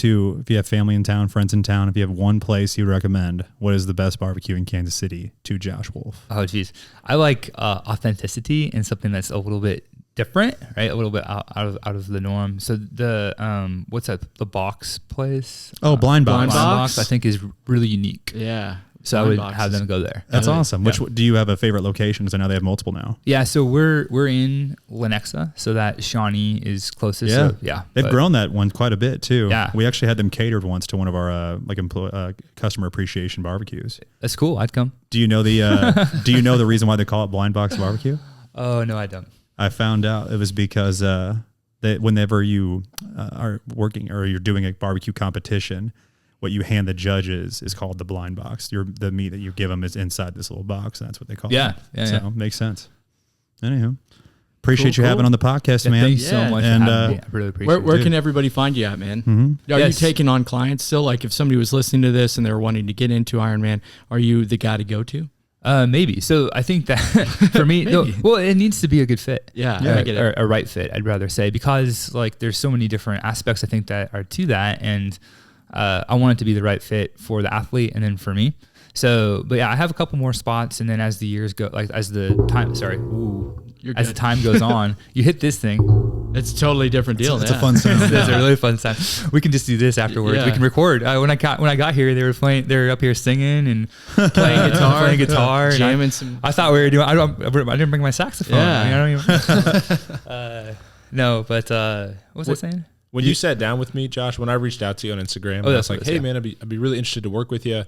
family in town, friends in town, if you have one place you'd recommend, what is the best barbecue in Kansas City to Josh Wolf? Oh, geez. I like authenticity and something that's a little bit different, right? A little bit out of the norm. So the what's that? The box place? Oh, Blind Box. Blind Box? I think is really unique. Yeah. So I Blind would Box have is- them go there. That's awesome. Yeah. Which do you have a favorite location? Because I know they have multiple now. Yeah, so we're in Lenexa, so that Shawnee is closest. Yeah. So, yeah. They've but- grown that one quite a bit too. Yeah. We actually had them catered once to one of our customer appreciation barbecues. That's cool. I'd come. Do you know the reason why they call it Blind Box Barbecue? Oh no, I don't. I found out it was because whenever you are working or you're doing a barbecue competition, what you hand the judges is called the blind box. The meat that you give them is inside this little box, and that's what they call Yeah, it. yeah, So yeah. makes sense. Anywho, appreciate Cool, you cool. having on the podcast, Yeah, man. thanks so Yeah. much And, for having me. I really appreciate Where it. can everybody find you at, man? Are Yes. you taking on clients still? Like if somebody was listening to this and they're wanting to get into Ironman, are you the guy to go to? Maybe. So I think that for me, no, well, it needs to be a good fit. Yeah, Yeah. I get it. Or a right fit, I'd rather say, because like there's so many different aspects I think that are to that, and I want it to be the right fit for the athlete and then for me. So, but yeah, I have a couple more spots, and then as the years go, like as the time, You're as the good. time goes on, you hit this thing. It's a totally different deal. It's a yeah. fun sound. It's a really fun time. We can just do this afterwards. Yeah. We can record. When I got here, they were up here singing and Playing guitar, playing guitar, and jamming some. I thought we were doing. I didn't bring my saxophone. Yeah. I don't even. No, but what was I saying? When you sat down with me, Josh, when I reached out to you on Instagram, I that's was like, what it hey, is, yeah. man, I'd be really interested to work with you.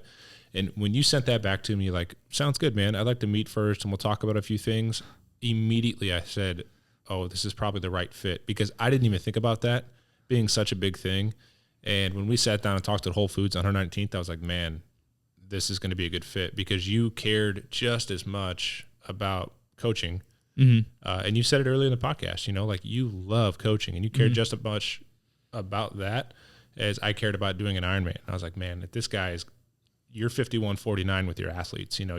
And when you sent that back to me, like, sounds good, man. I'd like to meet first and we'll talk about a few things. Immediately I said, oh, this is probably the right fit, because I didn't even think about that being such a big thing. And when we sat down and talked at Whole Foods on her 19th, I was like, man, this is going to be a good fit, because you cared just as much about coaching. Mm-hmm. And you said it earlier in the podcast, you know, like you love coaching and you cared just as much about that as I cared about doing an Ironman. And I was like, man, if this guy is, you're 51-49 with your athletes, you know,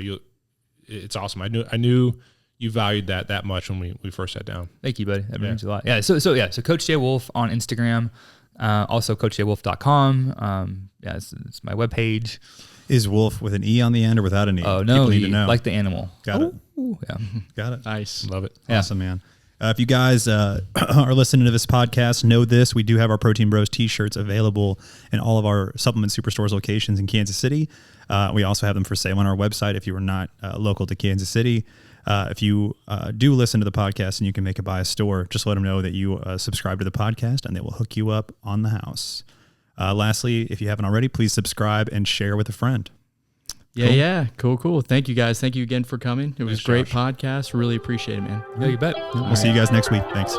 it's awesome. I knew you valued that much when we first sat down. Thank you, buddy. That means a lot. Yeah. So Coach J Wolf on Instagram, also CoachJWolf.com. Yeah, it's my webpage. Is Wolf with an E on the end or without an E? Oh no, People need to know. like the animal. Got it. Ooh, yeah. Got it. Nice. Love it. Yeah. Awesome, man. If you guys are listening to this podcast, know this. We do have our Protein Bros t-shirts available in all of our Supplement Superstores locations in Kansas City. We also have them for sale on our website if you are not local to Kansas City. If you do listen to the podcast and you can make it by a store, just let them know that you subscribe to the podcast and they will hook you up on the house. Lastly, if you haven't already, please subscribe and share with a friend. Yeah. Cool. Thank you guys. Thank you again for coming. It was Thanks, a great Josh. podcast. Really appreciate it, man. Yeah, you bet. We'll see you guys next week. Thanks.